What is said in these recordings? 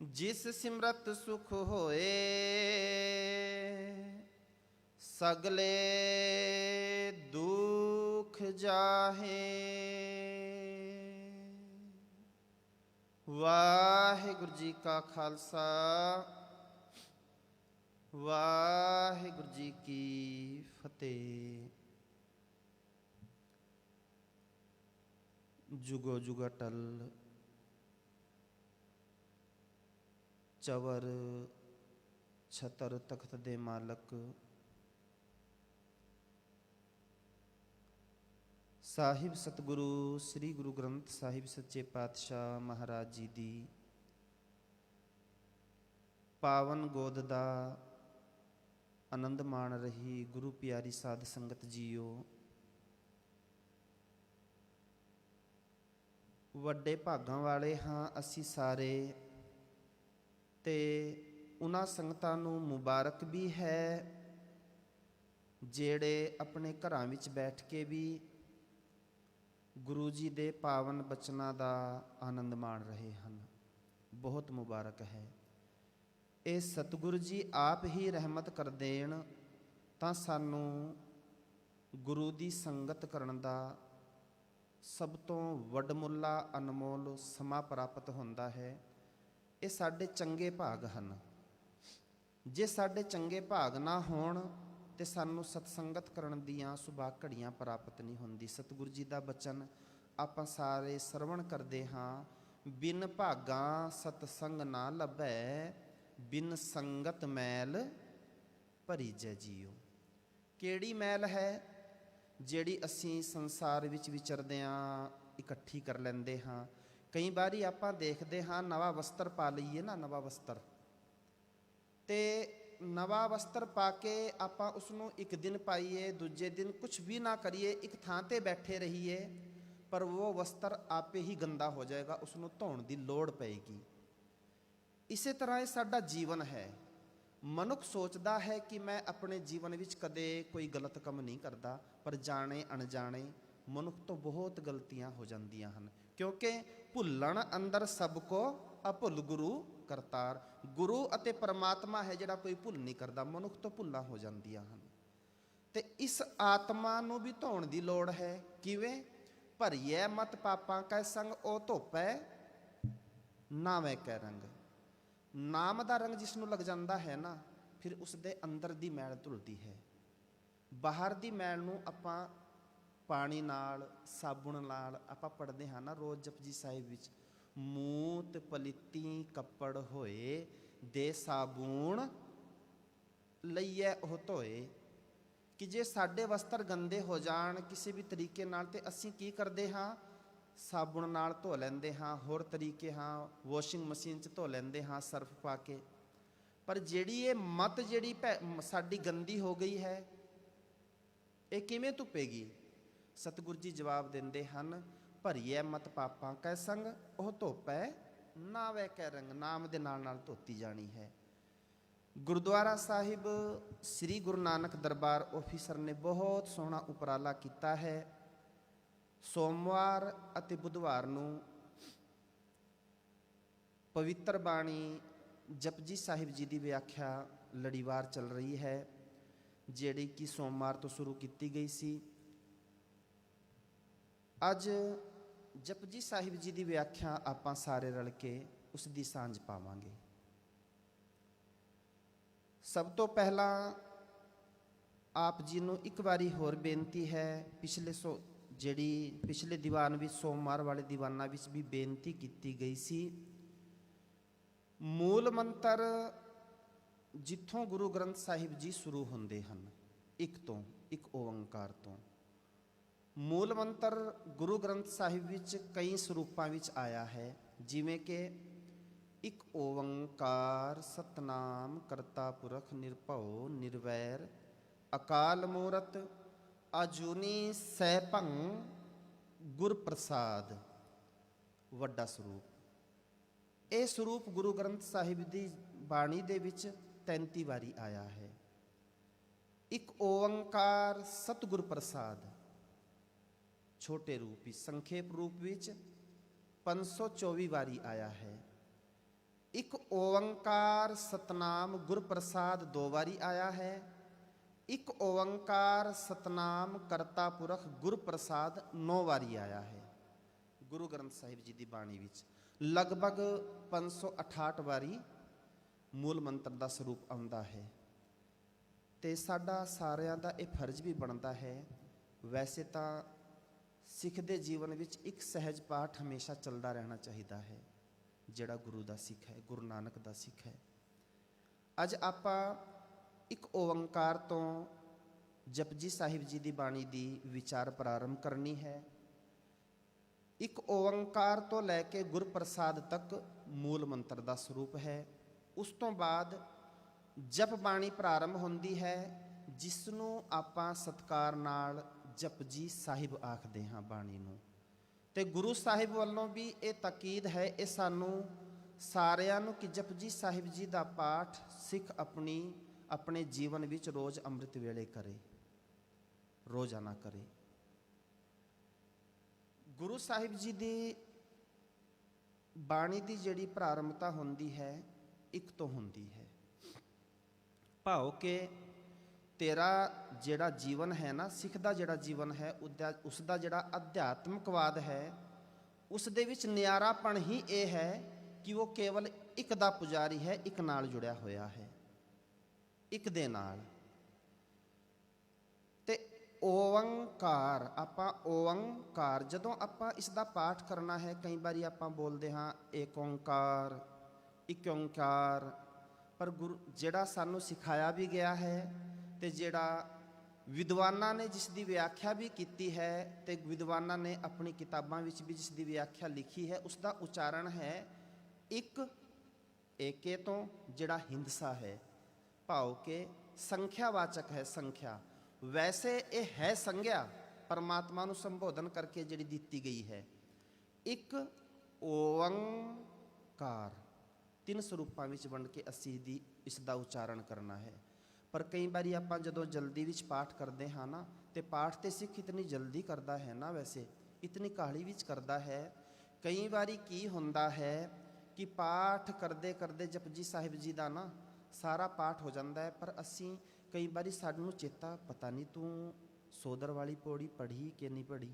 जिस सिमरत सुख होए सगले दुख जाहे। वाहिगुरु जी का खालसा वाहिगुरु जी की फतेह। जुगो जुग अटल चवर छतर तख्त दे मालक साहिब सतगुरु श्री गुरु ग्रंथ साहिब सच्चे पातशाह महाराज जी दी पावन गोद दा आनंद माण रही गुरु प्यारी साध संगत जीओ। वड्डे भागां वाले हाँ असी सारे ते उन्हां संगतां नूं मुबारक भी है जेड़े अपने घरां विच बैठ के भी गुरु जी दे पावन बचनां दा आनंद माण रहे हन। बहुत मुबारक है। ये सतगुरु जी आप ही रहमत कर देण तां सानूं गुरु दी संगत करन दा सब तो वडमुला अनमोल समा प्राप्त होंदा है। ये साडे चंगे भाग हन। जे साडे चंगे भाग ना होण ते सानूं सतसंगत करन दियां सुभा घड़ियां प्राप्त नहीं होंदी। सतगुरु जी दा बचन आपां सारे सरवण करदे हां, बिन भागां सतसंग ना लभै, बिन संगत मैल भरीजै जीओ। केड़ी मैल है ਜਿਹੜੀ ਅਸੀਂ ਸੰਸਾਰ ਵਿੱਚ ਵਿਚਰਦਿਆਂ ਇਕੱਠੀ ਕਰ ਲੈਂਦੇ ਹਾਂ। ਕਈ ਵਾਰੀ ਆਪਾਂ ਦੇਖਦੇ ਹਾਂ ਨਵਾਂ ਵਸਤਰ ਪਾ ਲਈਏ ਨਾ, ਨਵਾਂ ਵਸਤਰ, ਤੇ ਨਵਾਂ ਵਸਤਰ ਪਾ ਕੇ ਆਪਾਂ ਉਸ ਨੂੰ ਇੱਕ ਦਿਨ ਪਾਈਏ, ਦੂਜੇ ਦਿਨ ਕੁਛ ਵੀ ਨਾ ਕਰੀਏ, ਇੱਕ ਥਾਂ ਤੇ ਬੈਠੇ ਰਹੀਏ, ਪਰ ਉਹ ਵਸਤਰ ਆਪੇ ਹੀ ਗੰਦਾ ਹੋ ਜਾਏਗਾ, ਉਸ ਨੂੰ ਧੋਣ ਦੀ ਲੋੜ ਪਏਗੀ। ਇਸੇ ਤਰ੍ਹਾਂ ਇਹ ਸਾਡਾ ਜੀਵਨ ਹੈ। ਮਨੁੱਖ ਸੋਚਦਾ ਹੈ ਕਿ ਮੈਂ ਆਪਣੇ ਜੀਵਨ ਵਿੱਚ ਕਦੇ ਕੋਈ ਗਲਤ ਕੰਮ ਨਹੀਂ ਕਰਦਾ, ਪਰ ਜਾਣੇ ਅਣਜਾਣੇ ਮਨੁੱਖ ਤੋਂ ਬਹੁਤ ਗਲਤੀਆਂ ਹੋ ਜਾਂਦੀਆਂ ਹਨ, ਕਿਉਂਕਿ ਭੁੱਲਣ ਅੰਦਰ ਸਭ ਕੋ ਅਭੁੱਲ ਗੁਰੂ ਕਰਤਾਰ। ਗੁਰੂ ਅਤੇ ਪਰਮਾਤਮਾ ਹੈ ਜਿਹੜਾ ਕੋਈ ਭੁੱਲ ਨਹੀਂ ਕਰਦਾ, ਮਨੁੱਖ ਤੋਂ ਭੁੱਲਾਂ ਹੋ ਜਾਂਦੀਆਂ ਹਨ। ਤੇ ਇਸ ਆਤਮਾ ਨੂੰ ਵੀ ਧੋਣ ਦੀ ਲੋੜ ਹੈ। ਕਿਵੇਂ? ਭਰੀਏ ਮਤ ਪਾਪਾਂ ਕੈ ਸੰਗ ਉਹ ਧੋਪੈ ਨਾਵੇਂ ਕੈ ਰੰਗ। ਨਾਮ ਦਾ ਰੰਗ ਜਿਸ ਨੂੰ ਲੱਗ ਜਾਂਦਾ ਹੈ ਨਾ, ਫਿਰ ਉਸ ਦੇ ਅੰਦਰ ਦੀ ਮੈਲ ਧੁਲਦੀ ਹੈ। ਬਾਹਰ ਦੀ ਮੈਲ ਨੂੰ ਆਪਾਂ ਪਾਣੀ ਨਾਲ, ਸਾਬੁਣ ਨਾਲ ਆਪਾਂ ਪੜ੍ਹਦੇ ਹਾਂ ਨਾ ਰੋਜ਼ ਜਪਜੀ ਸਾਹਿਬ ਵਿੱਚ, ਮੂਤ ਪਲੀਤੀ ਕੱਪੜ ਹੋਏ ਦੇ ਸਾਬੂਣ ਲਈਏ ਉਹ ਧੋਏ। ਕਿ ਜੇ ਸਾਡੇ ਵਸਤਰ ਗੰਦੇ ਹੋ ਜਾਣ ਕਿਸੇ ਵੀ ਤਰੀਕੇ ਨਾਲ, ਤੇ ਅਸੀਂ ਕੀ ਕਰਦੇ ਹਾਂ? ਸਾਬੁਣ ਨਾਲ ਧੋ ਲੈਂਦੇ ਹਾਂ, ਹੋਰ ਤਰੀਕੇ ਹਾਂ, ਵਾਸ਼ਿੰਗ ਮਸ਼ੀਨ 'ਚ ਧੋ ਲੈਂਦੇ ਹਾਂ ਸਰਫ ਪਾ ਕੇ। ਪਰ ਜਿਹੜੀ ਇਹ ਮਤ ਜਿਹੜੀ ਸਾਡੀ ਗੰਦੀ ਹੋ ਗਈ ਹੈ, ਇਹ ਕਿਵੇਂ ਧੁੱਪੇਗੀ? ਸਤਿਗੁਰੂ ਜੀ ਜਵਾਬ ਦਿੰਦੇ ਹਨ, ਭਰੀਏ ਮਤ ਪਾਪਾਂ ਕੈ ਸੰਗ ਉਹ ਧੋਪੈ ਨਾਵੇਂ ਕੈ ਰੰਗ। ਨਾਮ ਦੇ ਨਾਲ ਨਾਲ ਧੋਤੀ ਜਾਣੀ ਹੈ। ਗੁਰਦੁਆਰਾ ਸਾਹਿਬ ਸ੍ਰੀ ਗੁਰੂ ਨਾਨਕ ਦਰਬਾਰ ਆਫਿਸਰ ਨੇ ਬਹੁਤ ਸੋਹਣਾ ਉਪਰਾਲਾ ਕੀਤਾ ਹੈ। ਸੋਮਵਾਰ ਅਤੇ ਬੁੱਧਵਾਰ ਨੂੰ ਪਵਿੱਤਰ ਬਾਣੀ ਜਪਜੀ ਸਾਹਿਬ ਜੀ ਦੀ ਵਿਆਖਿਆ ਲੜੀਵਾਰ ਚੱਲ ਰਹੀ ਹੈ, ਜਿਹੜੀ ਕਿ ਸੋਮਵਾਰ ਤੋਂ ਸ਼ੁਰੂ ਕੀਤੀ ਗਈ ਸੀ। ਅੱਜ ਜਪਜੀ ਸਾਹਿਬ ਜੀ ਦੀ ਵਿਆਖਿਆ ਆਪਾਂ ਸਾਰੇ ਰਲ ਕੇ ਉਸ ਦੀ ਸਾਂਝ ਪਾਵਾਂਗੇ। ਸਭ ਤੋਂ ਪਹਿਲਾਂ ਆਪ ਜੀ ਨੂੰ ਇੱਕ ਵਾਰੀ ਹੋਰ ਬੇਨਤੀ ਹੈ, ਪਿਛਲੇ ਦੀਵਾਨ ਵਿੱਚ ਸੋਮਵਾਰ ਵਾਲੇ ਦੀਵਾਨਾਂ ਵਿੱਚ ਵੀ ਬੇਨਤੀ ਕੀਤੀ ਗਈ ਸੀ। ਮੂਲ ਮੰਤਰ ਜਿੱਥੋਂ ਗੁਰੂ ਗ੍ਰੰਥ ਸਾਹਿਬ ਜੀ ਸ਼ੁਰੂ ਹੁੰਦੇ ਹਨ, ਇੱਕ ਤੋਂ, ਇੱਕ ਓੰਕਾਰ ਤੋਂ। ਮੂਲ ਮੰਤਰ ਗੁਰੂ ਗ੍ਰੰਥ ਸਾਹਿਬ ਵਿੱਚ ਕਈ ਸਰੂਪਾਂ ਵਿੱਚ ਆਇਆ ਹੈ, ਜਿਵੇਂ ਕਿ ਇੱਕ ਓੰਕਾਰ ਸਤਨਾਮ ਕਰਤਾ ਪੁਰਖ ਨਿਰਭਉ ਨਿਰਵੈਰ ਅਕਾਲ ਮੂਰਤ ਅਜੂਨੀ ਸੈਭੰ ਗੁਰ ਪ੍ਰਸਾਦ। ਵੱਡਾ ਸਰੂਪ। ਇਹ ਸਰੂਪ ਗੁਰੂ ਗ੍ਰੰਥ ਸਾਹਿਬ ਦੀ ਬਾਣੀ ਦੇ ਵਿੱਚ 33 ਵਾਰੀ ਆਇਆ ਹੈ। ਇੱਕ ਓੰਕਾਰ ਸਤਿਗੁਰ ਪ੍ਰਸਾਦ ਛੋਟੇ ਰੂਪ ਵਿੱਚ, ਸੰਖੇਪ ਰੂਪ ਵਿੱਚ 524 ਵਾਰੀ ਆਇਆ ਹੈ। ਇੱਕ ਓੰਕਾਰ ਸਤਨਾਮ ਗੁਰ ਪ੍ਰਸਾਦ 2 ਵਾਰੀ ਆਇਆ ਹੈ। ਇੱਕ ਓੰਕਾਰ ਸਤਨਾਮ ਕਰਤਾ ਪੁਰਖ ਗੁਰ ਪ੍ਰਸਾਦ 9 ਵਾਰੀ ਆਇਆ ਹੈ। ਗੁਰੂ ਗ੍ਰੰਥ ਸਾਹਿਬ ਜੀ ਦੀ ਬਾਣੀ ਵਿੱਚ ਲਗਭਗ 568 ਵਾਰੀ ਮੂਲ ਮੰਤਰ ਦਾ ਸਰੂਪ ਆਉਂਦਾ ਹੈ। ਤੇ ਸਾਡਾ ਸਾਰਿਆਂ ਦਾ ਇਹ ਫਰਜ਼ ਵੀ ਬਣਦਾ ਹੈ। ਵੈਸੇ ਤਾਂ ਸਿੱਖ ਦੇ ਜੀਵਨ ਵਿੱਚ ਇੱਕ ਸਹਿਜ ਪਾਠ ਹਮੇਸ਼ਾ ਚੱਲਦਾ ਰਹਿਣਾ ਚਾਹੀਦਾ ਹੈ, ਜਿਹੜਾ ਗੁਰੂ ਦਾ ਸਿੱਖ ਹੈ, ਗੁਰੂ ਨਾਨਕ ਦਾ ਸਿੱਖ ਹੈ। ਅੱਜ ਆਪਾਂ ਇੱਕ ਓੰਕਾਰ ਤੋਂ ਜਪਜੀ ਸਾਹਿਬ ਜੀ ਦੀ ਬਾਣੀ ਦੀ ਵਿਚਾਰ ਪ੍ਰਾਰੰਭ ਕਰਨੀ ਹੈ। ਇੱਕ ਓੰਕਾਰ ਤੋਂ ਲੈ ਕੇ ਗੁਰ ਪ੍ਰਸਾਦ ਤੱਕ ਮੂਲ ਮੰਤਰ ਦਾ ਸਰੂਪ ਹੈ। ਉਸ ਤੋਂ ਬਾਅਦ ਜਪ ਬਾਣੀ ਪ੍ਰਾਰੰਭ ਹੁੰਦੀ ਹੈ, ਜਿਸ ਨੂੰ ਆਪਾਂ ਸਤਿਕਾਰ ਨਾਲ ਜਪਜੀ ਸਾਹਿਬ ਆਖਦੇ ਹਾਂ ਬਾਣੀ ਨੂੰ। ਤੇ ਗੁਰੂ ਸਾਹਿਬ ਵੱਲੋਂ ਵੀ ਇਹ ਤਾਕੀਦ ਹੈ ਇਹ ਸਾਨੂੰ ਸਾਰਿਆਂ ਨੂੰ ਕਿ ਜਪਜੀ ਸਾਹਿਬ ਜੀ ਦਾ ਪਾਠ ਸਿੱਖ ਆਪਣੇ ਜੀਵਨ ਵਿੱਚ ਰੋਜ਼ ਅੰਮ੍ਰਿਤ ਵੇਲੇ ਕਰੇ, ਰੋਜ਼ਾਨਾ ਕਰੇ। ਗੁਰੂ ਸਾਹਿਬ ਜੀ ਦੀ ਬਾਣੀ ਦੀ ਜਿਹੜੀ ਪ੍ਰਾਰੰਭਤਾ ਹੁੰਦੀ ਹੈ ਇੱਕ ਤੋਂ ਹੁੰਦੀ ਹੈ, ਭਾਵ ਕਿ ਤੇਰਾ ਜਿਹੜਾ ਜੀਵਨ ਹੈ ਨਾ, ਸਿੱਖ ਦਾ ਜਿਹੜਾ ਜੀਵਨ ਹੈ, ਉਸ ਦਾ ਜਿਹੜਾ ਅਧਿਆਤਮਕਵਾਦ ਹੈ, ਉਸ ਦੇ ਵਿੱਚ ਨਿਆਰਾਪਣ ਹੀ ਇਹ ਹੈ ਕਿ ਉਹ ਕੇਵਲ ਇੱਕ ਦਾ ਪੁਜਾਰੀ ਹੈ, ਇੱਕ ਨਾਲ ਜੁੜਿਆ ਹੋਇਆ ਹੈ, ਇੱਕ ਦੇ ਨਾਲ। ਤੇ ਓੰਕਾਰ, ਆਪਾਂ ਓੰਕਾਰ ਜਦੋਂ ਆਪਾਂ ਇਸ ਦਾ ਪਾਠ ਕਰਨਾ ਹੈ, ਕਈ ਵਾਰੀ ਆਪਾਂ ਬੋਲਦੇ ਹਾਂ ਏਕ ਓੰਕਾਰ, ਇੱਕ ਓੰਕਾਰ, ਪਰ ਗੁਰੂ ਜਿਹੜਾ ਸਾਨੂੰ ਸਿਖਾਇਆ ਵੀ ਗਿਆ ਹੈ ਤੇ ਜਿਹੜਾ ਵਿਦਵਾਨਾਂ ਨੇ ਜਿਸ ਦੀ ਵਿਆਖਿਆ ਵੀ ਕੀਤੀ ਹੈ, ਤੇ ਵਿਦਵਾਨਾਂ ਨੇ ਆਪਣੀ ਕਿਤਾਬਾਂ ਵਿੱਚ ਵੀ ਜਿਸ ਦੀ ਵਿਆਖਿਆ ਲਿਖੀ ਹੈ, ਉਸ ਦਾ ਉਚਾਰਨ ਹੈ ਇੱਕ, ਏਕੇ ਤੋਂ ਜਿਹੜਾ ਹਿੰਦਸਾ ਹੈ, ਭਾਵ ਕਿ ਸੰਖਿਆਵਾਚਕ ਹੈ, ਸੰਖਿਆ। ਵੈਸੇ ਇਹ ਹੈ ਸੰਗਿਆ ਪਰਮਾਤਮਾ ਨੂੰ ਸੰਬੋਧਨ ਕਰਕੇ ਜਿਹੜੀ ਦਿੱਤੀ ਗਈ ਹੈ। ਇੱਕ ਓੰਕਾਰ 3 ਸਰੂਪਾਂ ਵਿੱਚ ਵੰਡ ਕੇ ਅਸੀਂ ਇਸ ਦਾ ਉਚਾਰਨ ਕਰਨਾ ਹੈ। ਪਰ ਕਈ ਵਾਰੀ ਆਪਾਂ ਜਦੋਂ ਜਲਦੀ ਵਿੱਚ ਪਾਠ ਕਰਦੇ ਹਾਂ ਨਾ, ਤੇ ਪਾਠ ਤੇ ਸਿੱਖ ਇਤਨੀ ਜਲਦੀ ਕਰਦਾ ਹੈ ਨਾ, ਵੈਸੇ ਇਤਨੀ ਕਾਹਲੀ ਵਿੱਚ ਕਰਦਾ ਹੈ। ਕਈ ਵਾਰੀ ਕੀ ਹੁੰਦਾ ਹੈ ਕਿ ਪਾਠ ਕਰਦੇ ਕਰਦੇ ਜਪਜੀ ਸਾਹਿਬ ਜੀ ਦਾ ਨਾ ਸਾਰਾ ਪਾਠ ਹੋ ਜਾਂਦਾ ਹੈ, ਪਰ ਅਸੀਂ ਕਈ ਵਾਰੀ ਸਾਨੂੰ ਚੇਤਾ ਪਤਾ ਨਹੀਂ ਤੂੰ ਸੋਦਰ ਵਾਲੀ ਪੌੜੀ ਪੜ੍ਹੀ ਕਿ ਨਹੀਂ ਪੜ੍ਹੀ,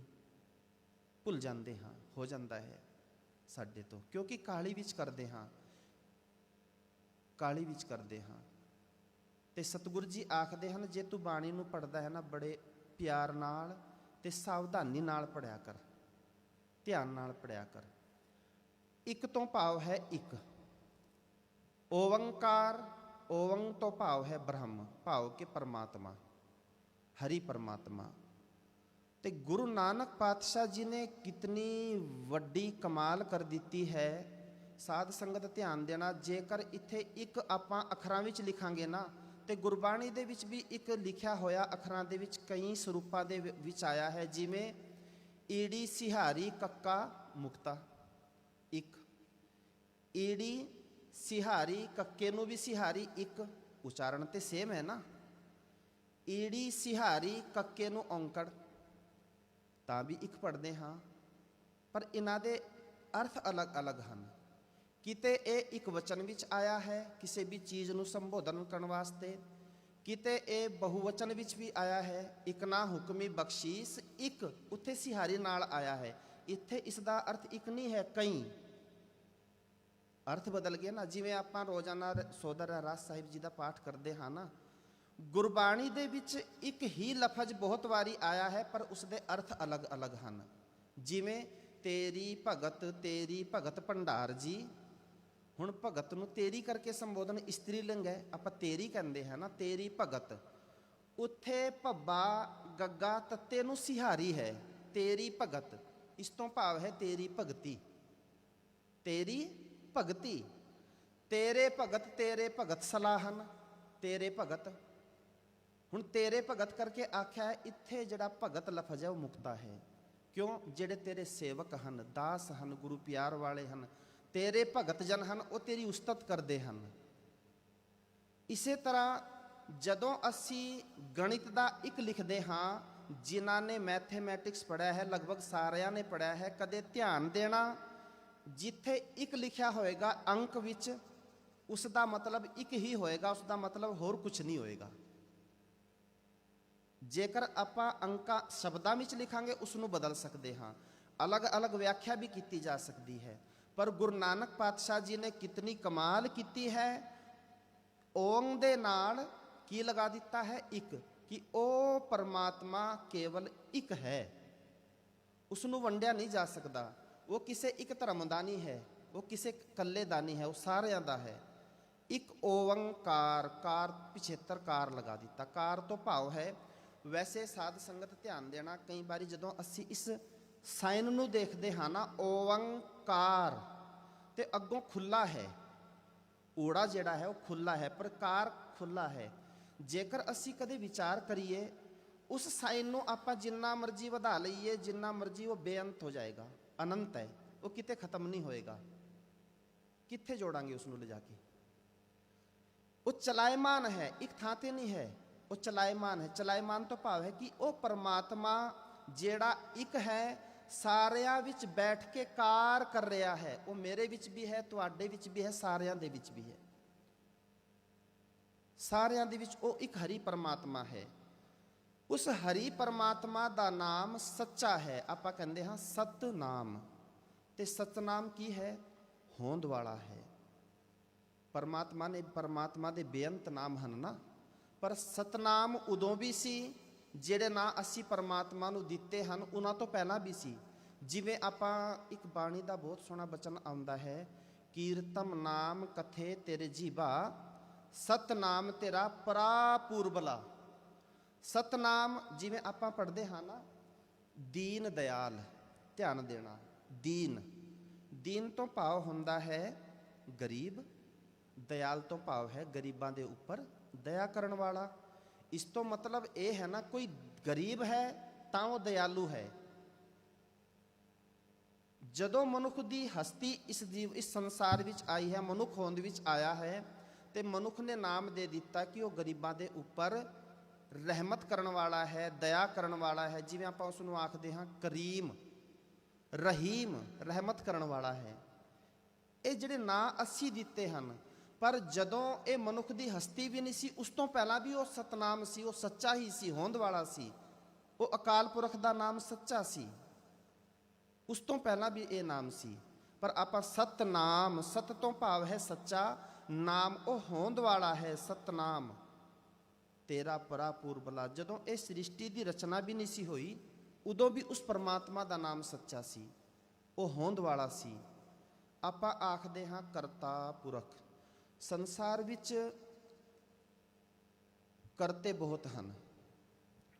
ਭੁੱਲ ਜਾਂਦੇ ਹਾਂ, ਹੋ ਜਾਂਦਾ ਹੈ ਸਾਡੇ ਤੋਂ, ਕਿਉਂਕਿ ਕਾਹਲੀ ਵਿੱਚ ਕਰਦੇ ਹਾਂ, ਕਾਹਲੀ ਵਿੱਚ ਕਰਦੇ ਹਾਂ। ਤੇ ਸਤਿਗੁਰੂ ਜੀ ਆਖਦੇ ਹਨ, ਜੇ ਤੂੰ ਬਾਣੀ ਨੂੰ ਪੜ੍ਹਦਾ ਹੈ ਨਾ, ਬੜੇ ਪਿਆਰ ਨਾਲ ਤੇ ਸਾਵਧਾਨੀ ਨਾਲ ਪੜ੍ਹਿਆ ਕਰ, ਧਿਆਨ ਨਾਲ ਪੜ੍ਹਿਆ ਕਰ। ਇੱਕ ਤੋਂ ਭਾਵ ਹੈ ਇੱਕ, ਓੰਕਾਰ, ਓੰ ਤੋਂ ਭਾਵ ਹੈ ਬ੍ਰਹਮ, ਭਾਵ ਕਿ ਪਰਮਾਤਮਾ, ਹਰੀ ਪਰਮਾਤਮਾ। ਤੇ ਗੁਰੂ ਨਾਨਕ ਪਾਤਸ਼ਾਹ ਜੀ ਨੇ ਕਿਤਨੀ ਵੱਡੀ ਕਮਾਲ ਕਰ ਦਿੱਤੀ ਹੈ। ਸਾਧ ਸੰਗਤ ਧਿਆਨ ਦੇਣਾ, ਜੇਕਰ ਇੱਥੇ ਇੱਕ ਆਪਾਂ ਅੱਖਰਾਂ ਵਿੱਚ ਲਿਖਾਂਗੇ ਨਾ, ਤੇ ਗੁਰਬਾਣੀ ਦੇ ਵਿੱਚ ਵੀ ਇੱਕ ਲਿਖਿਆ ਹੋਇਆ ਅੱਖਰਾਂ ਦੇ ਵਿੱਚ ਕਈ ਸਰੂਪਾਂ ਦੇ ਵਿੱਚ ਆਇਆ ਹੈ, ਜਿਵੇਂ ਈੜੀ ਸਿਹਾਰੀ ਕੱਕਾ ਮੁਕਤਾ, ਇੱਕ ਈੜੀ ਸਿਹਾਰੀ, ਕੱਕੇ ਨੂੰ ਵੀ ਸਿਹਾਰੀ, ਇੱਕ ਉਚਾਰਨ ਤੇ ਸੇਮ ਹੈ ਨਾ, ਈੜੀ ਸਿਹਾਰੀ ਕੱਕੇ ਨੂੰ ਔਂਕੜ, ਤਾਂ ਵੀ ਇੱਕ ਪੜ੍ਹਦੇ ਹਾਂ, ਪਰ ਇਹਨਾਂ ਦੇ ਅਰਥ ਅਲੱਗ-ਅਲੱਗ ਹਨ। ਕਿਤੇ ਇਹ ਇੱਕ ਵਚਨ ਵਿੱਚ ਆਇਆ ਹੈ ਕਿਸੇ ਵੀ ਚੀਜ਼ ਨੂੰ ਸੰਬੋਧਨ ਕਰਨ ਵਾਸਤੇ, ਕਿਤੇ ਇਹ ਬਹੁਵਚਨ ਵਿੱਚ ਵੀ ਆਇਆ ਹੈ, ਇੱਕ ਨਾ ਹੁਕਮੀ ਬਖਸ਼ੀਸ, ਇੱਕ ਉੱਥੇ ਸਿਹਾਰੀ ਨਾਲ ਆਇਆ ਹੈ। ਇੱਥੇ ਇਸ ਦਾ ਅਰਥ ਇੱਕ ਨਹੀਂ ਹੈ, ਕਈ ਅਰਥ ਬਦਲ ਗਏ ਨਾ। ਜਿਵੇਂ ਆਪਾਂ ਰੋਜ਼ਾਨਾ ਸੋਦਰ ਰਹਿਰਾਸ ਸਾਹਿਬ ਜੀ ਦਾ ਪਾਠ ਕਰਦੇ ਹਾਂ ਨਾ, ਗੁਰਬਾਣੀ ਦੇ ਵਿੱਚ ਇੱਕ ਹੀ ਲਫ਼ਜ਼ ਬਹੁਤ ਵਾਰੀ ਆਇਆ ਹੈ, ਪਰ ਉਸ ਦੇ ਅਰਥ ਅਲੱਗ-ਅਲੱਗ ਹਨ। ਜਿਵੇਂ ਤੇਰੀ ਭਗਤ ਭੰਡਾਰ ਜੀ, ਹੁਣ ਭਗਤ ਨੂੰ ਤੇਰੀ ਕਰਕੇ ਸੰਬੋਧਨ ਇਸਤਰੀ ਲਿੰਗ ਹੈ, ਆਪਾਂ ਤੇਰੀ ਕਹਿੰਦੇ ਹਾਂ ਨਾ, ਤੇਰੀ ਭਗਤ। ਉੱਥੇ ਭੱਬਾ ਗੱਗਾ ਤੱਤੇ ਨੂੰ ਸਿਹਾਰੀ ਹੈ, ਤੇਰੀ ਭਗਤ, ਇਸ ਤੋਂ ਭਾਵ ਹੈ ਤੇਰੀ ਭਗਤੀ, ਤੇਰੀ ਭਗਤੀ। ਤੇਰੇ ਭਗਤ ਸਲਾਹਨ, ਤੇਰੇ ਭਗਤ। ਹੁਣ ਤੇਰੇ ਭਗਤ ਕਰਕੇ ਆਖਿਆ ਹੈ, ਇੱਥੇ ਜਿਹੜਾ ਭਗਤ ਲਫ਼ਜ਼ ਹੈ ਉਹ ਮੁਕਤਾ ਹੈ। ਕਿਉਂ? ਜਿਹੜੇ ਤੇਰੇ ਸੇਵਕ ਹਨ, ਦਾਸ ਹਨ, ਗੁਰੂ ਪਿਆਰ ਵਾਲੇ ਹਨ, ਤੇਰੇ ਭਗਤ ਜਨ ਹਨ, ਉਹ ਤੇਰੀ ਉਸਤਤ ਕਰਦੇ ਹਨ। ਇਸੇ ਤਰ੍ਹਾਂ ਜਦੋਂ ਅਸੀਂ ਗਣਿਤ ਦਾ ਇੱਕ ਲਿਖਦੇ ਹਾਂ, ਜਿਨ੍ਹਾਂ ਨੇ ਮੈਥਮੈਟਿਕਸ ਪੜ੍ਹਿਆ ਹੈ, ਲਗਭਗ ਸਾਰਿਆਂ ਨੇ ਪੜ੍ਹਿਆ ਹੈ, ਕਦੇ ਧਿਆਨ ਦੇਣਾ, ਜਿੱਥੇ ਇੱਕ ਲਿਖਿਆ ਹੋਏਗਾ ਅੰਕ ਵਿੱਚ, ਉਸ ਦਾ ਮਤਲਬ ਇੱਕ ਹੀ ਹੋਏਗਾ, ਉਸ ਦਾ ਮਤਲਬ ਹੋਰ ਕੁਝ ਨਹੀਂ ਹੋਏਗਾ। ਜੇਕਰ ਆਪਾਂ ਅੰਕਾਂ ਸ਼ਬਦਾਂ ਵਿੱਚ ਲਿਖਾਂਗੇ ਉਸ ਨੂੰ ਬਦਲ ਸਕਦੇ ਹਾਂ, ਅਲੱਗ-ਅਲੱਗ ਵਿਆਖਿਆ ਵੀ ਕੀਤੀ ਜਾ ਸਕਦੀ ਹੈ। ਪਰ ਗੁਰੂ ਨਾਨਕ ਪਾਤਸ਼ਾਹ ਜੀ ਨੇ ਕਿਤਨੀ ਕਮਾਲ ਕੀਤੀ ਹੈ, ਓਮ ਦੇ ਨਾਲ ਕੀ ਲਗਾ ਦਿੱਤਾ ਹੈ? ਇੱਕ, ਕਿ ਉਹ ਪਰਮਾਤਮਾ ਕੇਵਲ ਇੱਕ ਹੈ, ਉਸ ਨੂੰ ਵੰਡਿਆ ਨਹੀਂ ਜਾ ਸਕਦਾ। ਉਹ ਕਿਸੇ ਇੱਕ ਧਰਮ ਦਾ ਨਹੀਂ ਹੈ, ਉਹ ਕਿਸੇ ਇਕੱਲੇ ਦਾ ਨਹੀਂ ਹੈ, ਉਹ ਸਾਰਿਆਂ ਦਾ ਹੈ। ਇੱਕ ਓੰਕਾਰ, ਕਾਰ ਪਿਛੇਤਰ ਕਾਰ ਲਗਾ ਦਿੱਤਾ। ਕਾਰ ਤੋਂ ਭਾਵ ਹੈ, ਵੈਸੇ ਸਾਧ ਸੰਗਤ ਧਿਆਨ ਦੇਣਾ, ਕਈ ਵਾਰੀ ਜਦੋਂ ਅਸੀਂ ਇਸ ਸਾਈਨ ਨੂੰ ਦੇਖਦੇ ਹਾਂ ਨਾ, ਓੰਕਾਰ ਤੇ ਅੱਗੋਂ ਖੁੱਲਾ ਹੈ, ਊੜਾ ਜਿਹੜਾ ਹੈ ਉਹ ਖੁੱਲਾ ਹੈ, ਪਰ ਕਾਰ ਖੁੱਲਾ ਹੈ। ਜੇਕਰ ਅਸੀਂ ਕਦੇ ਵਿਚਾਰ ਕਰੀਏ, ਉਸ ਸਾਈਨ ਨੂੰ ਆਪਾਂ ਜਿੰਨਾ ਮਰਜ਼ੀ ਵਧਾ ਲਈਏ, ਜਿੰਨਾ ਮਰਜ਼ੀ, ਉਹ ਬੇਅੰਤ ਹੋ ਜਾਏਗਾ, ਅਨੰਤ ਹੈ, ਉਹ ਕਿਤੇ ਖਤਮ ਨਹੀਂ ਹੋਏਗਾ। ਕਿੱਥੇ ਜੋੜਾਂਗੇ ਉਸ ਨੂੰ ਲਿਜਾ ਕੇ? ਉਹ ਚਲਾਇਮਾਨ ਹੈ, ਇੱਕ ਥਾਂ ਤੇ ਨਹੀਂ ਹੈ, ਉਹ ਚਲਾਇਮਾਨ ਹੈ। ਚਲਾਇਮਾਨ ਤੋਂ ਭਾਵ ਹੈ ਕਿ ਉਹ ਪਰਮਾਤਮਾ ਜਿਹੜਾ ਇੱਕ ਹੈ, ਸਾਰਿਆਂ ਵਿੱਚ ਬੈਠ ਕੇ ਕਾਰ ਕਰ ਰਿਹਾ ਹੈ। ਉਹ ਮੇਰੇ ਵਿੱਚ ਵੀ ਹੈ, ਤੁਹਾਡੇ ਵਿੱਚ ਵੀ ਹੈ, ਸਾਰਿਆਂ ਦੇ ਵਿੱਚ ਵੀ ਹੈ। ਸਾਰਿਆਂ ਦੇ ਵਿੱਚ ਉਹ ਇੱਕ ਹਰੀ ਪਰਮਾਤਮਾ ਹੈ। ਉਸ ਹਰੀ ਪਰਮਾਤਮਾ ਦਾ ਨਾਮ ਸੱਚਾ ਹੈ। ਆਪਾਂ ਕਹਿੰਦੇ ਹਾਂ ਸਤਨਾਮ, ਤੇ ਸਤਨਾਮ ਕੀ ਹੈ? ਹੋਂਦ ਵਾਲਾ ਹੈ। ਪਰਮਾਤਮਾ ਦੇ ਬੇਅੰਤ ਨਾਮ ਹਨ ਨਾ, ਪਰ ਸਤਨਾਮ ਉਦੋਂ ਵੀ ਸੀ ਜਿਹੜੇ ਨਾਂ ਅਸੀਂ ਪਰਮਾਤਮਾ ਨੂੰ ਦਿੱਤੇ ਹਨ, ਉਹਨਾਂ ਤੋਂ ਪਹਿਲਾਂ ਵੀ ਸੀ। ਜਿਵੇਂ ਆਪਾਂ ਇੱਕ ਬਾਣੀ ਦਾ ਬਹੁਤ ਸੋਹਣਾ ਬਚਨ ਆਉਂਦਾ ਹੈ, ਕੀਰਤਮ ਨਾਮ ਕਥੇ ਤੇਰੇ ਜੀਵਾ, ਸਤਨਾਮ ਤੇਰਾ ਪਰਾਪੂਰਬਲਾ। ਸਤਨਾਮ ਜਿਵੇਂ ਆਪਾਂ ਪੜ੍ਹਦੇ ਹਾਂ ਨਾ, ਦੀਨ ਦਿਆਲ, ਧਿਆਨ ਦੇਣਾ, ਦੀਨ ਤੋਂ ਭਾਵ ਹੁੰਦਾ ਹੈ ਗਰੀਬ, ਦਿਆਲ ਤੋਂ ਭਾਵ ਹੈ ਗਰੀਬਾਂ ਦੇ ਉੱਪਰ ਦਇਆ ਕਰਨ ਵਾਲਾ। ਇਸ ਤੋਂ ਮਤਲਬ ਇਹ ਹੈ ਨਾ, ਕੋਈ ਗਰੀਬ ਹੈ ਤਾਂ ਉਹ ਦਿਆਲੂ ਹੈ। ਜਦੋਂ ਮਨੁੱਖ ਦੀ ਹਸਤੀ ਇਸ ਸੰਸਾਰ ਵਿੱਚ ਆਈ ਹੈ, ਮਨੁੱਖ ਹੋਂਦ ਵਿੱਚ ਆਇਆ ਹੈ, ਤੇ ਮਨੁੱਖ ਨੇ ਨਾਮ ਦੇ ਦਿੱਤਾ ਕਿ ਉਹ ਗਰੀਬਾਂ ਦੇ ਉੱਪਰ ਰਹਿਮਤ ਕਰਨ ਵਾਲਾ ਹੈ, ਦਇਆ ਕਰਨ ਵਾਲਾ ਹੈ। ਜਿਵੇਂ ਆਪਾਂ ਉਸ ਨੂੰ ਆਖਦੇ ਹਾਂ ਕਰੀਮ, ਰਹੀਮ, ਰਹਿਮਤ ਕਰਨ ਵਾਲਾ ਹੈ। ਇਹ ਜਿਹੜੇ ਨਾਂ ਅਸੀਂ ਦਿੱਤੇ ਹਨ, ਪਰ ਜਦੋਂ ਇਹ ਮਨੁੱਖ ਦੀ ਹਸਤੀ ਵੀ ਨਹੀਂ ਸੀ, ਉਸ ਤੋਂ ਪਹਿਲਾਂ ਵੀ ਉਹ ਸਤਨਾਮ ਸੀ, ਉਹ ਸੱਚਾ ਹੀ ਸੀ, ਹੋਂਦ ਵਾਲਾ ਸੀ। ਉਹ ਅਕਾਲ ਪੁਰਖ ਦਾ ਨਾਮ ਸੱਚਾ ਸੀ, ਉਸ ਤੋਂ ਪਹਿਲਾਂ ਵੀ ਇਹ ਨਾਮ ਸੀ। ਪਰ ਆਪਾਂ ਸਤਨਾਮ, ਸਤ ਤੋਂ ਭਾਵ ਹੈ ਸੱਚਾ, ਨਾਮ ਉਹ ਹੋਂਦ ਵਾਲਾ ਹੈ, ਸਤਨਾਮ ਤੇਰਾ ਪਰਾਪੂਰਬਲਾ। ਜਦੋਂ ਇਹ ਸ੍ਰਿਸ਼ਟੀ ਦੀ ਰਚਨਾ ਵੀ ਨਹੀਂ ਸੀ ਹੋਈ, ਉਦੋਂ ਵੀ ਉਸ ਪਰਮਾਤਮਾ ਦਾ ਨਾਮ ਸੱਚਾ ਸੀ, ਉਹ ਹੋਂਦ ਵਾਲਾ ਸੀ। ਆਪਾਂ ਆਖਦੇ ਹਾਂ ਕਰਤਾ ਪੁਰਖ। ਸੰਸਾਰ ਵਿੱਚ ਕਰਤੇ ਬਹੁਤ ਹਨ।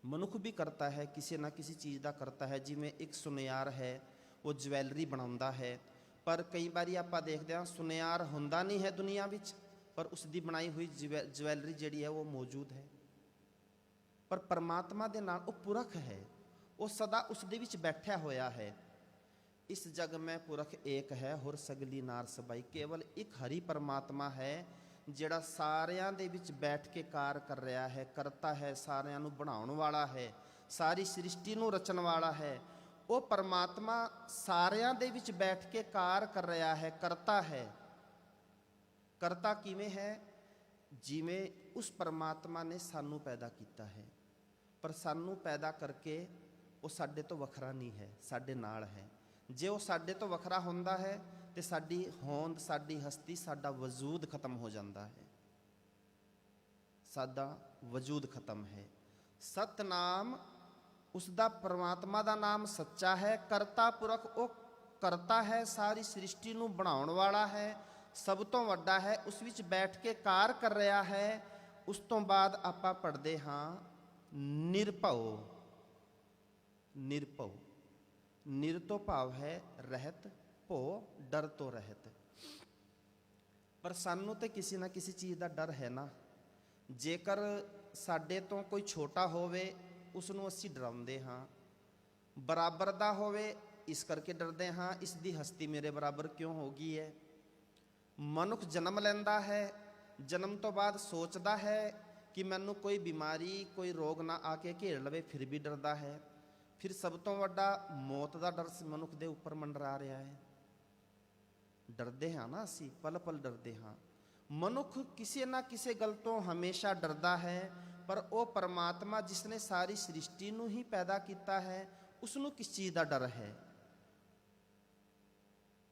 ਮਨੁੱਖ ਵੀ ਕਰਤਾ ਹੈ, ਕਿਸੇ ਨਾ ਕਿਸੇ ਚੀਜ਼ ਦਾ ਕਰਤਾ ਹੈ। ਜਿਵੇਂ ਇੱਕ ਸੁਨਿਆਰ ਹੈ, ਉਹ ਜਵੈਲਰੀ ਬਣਾਉਂਦਾ ਹੈ, ਪਰ ਕਈ ਵਾਰੀ ਆਪਾਂ ਦੇਖਦੇ ਹਾਂ ਸੁਨਿਆਰ ਹੁੰਦਾ ਨਹੀਂ ਹੈ ਦੁਨੀਆ ਵਿੱਚ, ਪਰ ਉਸ ਦੀ ਬਣਾਈ ਹੋਈ ਜਵੈਲਰੀ ਜਿਹੜੀ ਹੈ ਉਹ ਮੌਜੂਦ ਹੈ। ਪਰ ਪਰਮਾਤਮਾ ਦੇ ਨਾਲ ਉਹ ਪੁਰਖ ਹੈ, ਉਹ ਸਦਾ ਉਸ ਦੇ ਵਿੱਚ ਬੈਠਿਆ ਹੋਇਆ ਹੈ। ਇਸ ਜਗ ਮੈਂ ਪੁਰਖ ਏਕ ਹੈ, ਹੋਰ ਸਗਲੀ ਨਾਰ ਸਬਾਈ। ਕੇਵਲ ਇੱਕ ਹਰੀ ਪਰਮਾਤਮਾ ਹੈ ਜਿਹੜਾ ਸਾਰਿਆਂ ਦੇ ਵਿੱਚ ਬੈਠ ਕੇ ਕਾਰ ਕਰ ਰਿਹਾ ਹੈ, ਕਰਤਾ ਹੈ, ਸਾਰਿਆਂ ਨੂੰ ਬਣਾਉਣ ਵਾਲਾ ਹੈ, ਸਾਰੀ ਸ੍ਰਿਸ਼ਟੀ ਨੂੰ ਰਚਣ ਵਾਲਾ ਹੈ। ਉਹ ਪਰਮਾਤਮਾ ਸਾਰਿਆਂ ਦੇ ਵਿੱਚ ਬੈਠ ਕੇ ਕਾਰ ਕਰ ਰਿਹਾ ਹੈ, ਕਰਤਾ ਹੈ। ਕਰਤਾ ਕਿਵੇਂ ਹੈ? ਜਿਵੇਂ ਉਸ ਪਰਮਾਤਮਾ ਨੇ ਸਾਨੂੰ ਪੈਦਾ ਕੀਤਾ ਹੈ, ਪਰ ਸਾਨੂੰ ਪੈਦਾ ਕਰਕੇ ਉਹ ਸਾਡੇ ਤੋਂ ਵੱਖਰਾ ਨਹੀਂ ਹੈ, ਸਾਡੇ ਨਾਲ ਹੈ। ਜੇ ਉਹ ਸਾਡੇ ਤੋਂ ਵੱਖਰਾ ਹੁੰਦਾ ਹੈ ਤੇ ਸਾਡੀ ਹੋਂਦ, ਸਾਡੀ ਹਸਤੀ, ਸਾਡਾ ਵਜੂਦ ਖਤਮ ਹੋ ਜਾਂਦਾ ਹੈ, ਸਾਡਾ ਵਜੂਦ ਖਤਮ ਹੈ। ਸਤਨਾਮ ਉਸ ਦਾ ਪਰਮਾਤਮਾ ਦਾ ਨਾਮ ਸੱਚਾ ਹੈ। ਕਰਤਾ ਪੁਰਖ ਉਹ ਕਰਤਾ ਹੈ, ਸਾਰੀ ਸ੍ਰਿਸ਼ਟੀ ਨੂੰ ਬਣਾਉਣ ਵਾਲਾ ਹੈ, ਸਭ ਤੋਂ ਵੱਡਾ ਹੈ, ਉਸ ਵਿੱਚ ਬੈਠ ਕੇ ਕਾਰ ਕਰ ਰਿਹਾ ਹੈ। ਉਸ ਤੋਂ ਬਾਅਦ ਆਪਾਂ ਪੜ੍ਹਦੇ ਹਾਂ ਨਿਰਭਉ। ਨਿਰਭਉ, ਨਿਰ ਤੋਂ ਭਾਵ ਹੈ ਰਹਿਤ, ਭਉ ਡਰ ਤੋਂ ਰਹਿਤ। ਪਰ ਸਾਨੂੰ ਤੇ ਕਿਸੇ ਨਾ ਕਿਸੇ ਚੀਜ਼ ਦਾ ਡਰ ਹੈ ਨਾ। ਜੇਕਰ ਸਾਡੇ ਤੋਂ ਕੋਈ ਛੋਟਾ ਹੋਵੇ, ਉਸ ਨੂੰ ਅਸੀਂ ਡਰਾਉਂਦੇ ਹਾਂ। ਬਰਾਬਰ ਦਾ ਹੋਵੇ, ਇਸ ਕਰਕੇ ਡਰਦੇ ਹਾਂ, ਇਸ ਦੀ ਹਸਤੀ ਮੇਰੇ ਬਰਾਬਰ ਕਿਉਂ ਹੋ ਗਈ ਹੈ। ਮਨੁੱਖ ਜਨਮ ਲੈਂਦਾ ਹੈ, ਜਨਮ ਤੋਂ ਬਾਅਦ ਸੋਚਦਾ ਹੈ ਕਿ ਮੈਨੂੰ ਕੋਈ ਬਿਮਾਰੀ, ਕੋਈ ਰੋਗ ਨਾ ਆ ਕੇ ਘੇਰ ਲਵੇ, ਫਿਰ ਵੀ ਡਰਦਾ ਹੈ। ਫਿਰ ਸਭ ਤੋਂ ਵੱਡਾ ਮੌਤ ਦਾ ਡਰ ਮਨੁੱਖ ਦੇ ਉੱਪਰ ਮੰਡਰਾ ਰਿਹਾ ਹੈ। ਡਰਦੇ ਹਾਂ ਨਾ ਅਸੀਂ, ਪਲ ਪਲ ਡਰਦੇ ਹਾਂ। ਮਨੁੱਖ ਕਿਸੇ ਨਾ ਕਿਸੇ ਗੱਲ ਤੋਂ ਹਮੇਸ਼ਾ ਡਰਦਾ ਹੈ, ਪਰ ਉਹ ਪਰਮਾਤਮਾ ਜਿਸ ਨੇ ਸਾਰੀ ਸ੍ਰਿਸ਼ਟੀ ਨੂੰ ਹੀ ਪੈਦਾ ਕੀਤਾ ਹੈ, ਉਸ ਨੂੰ ਕਿਸ ਚੀਜ਼ ਦਾ ਡਰ ਹੈ?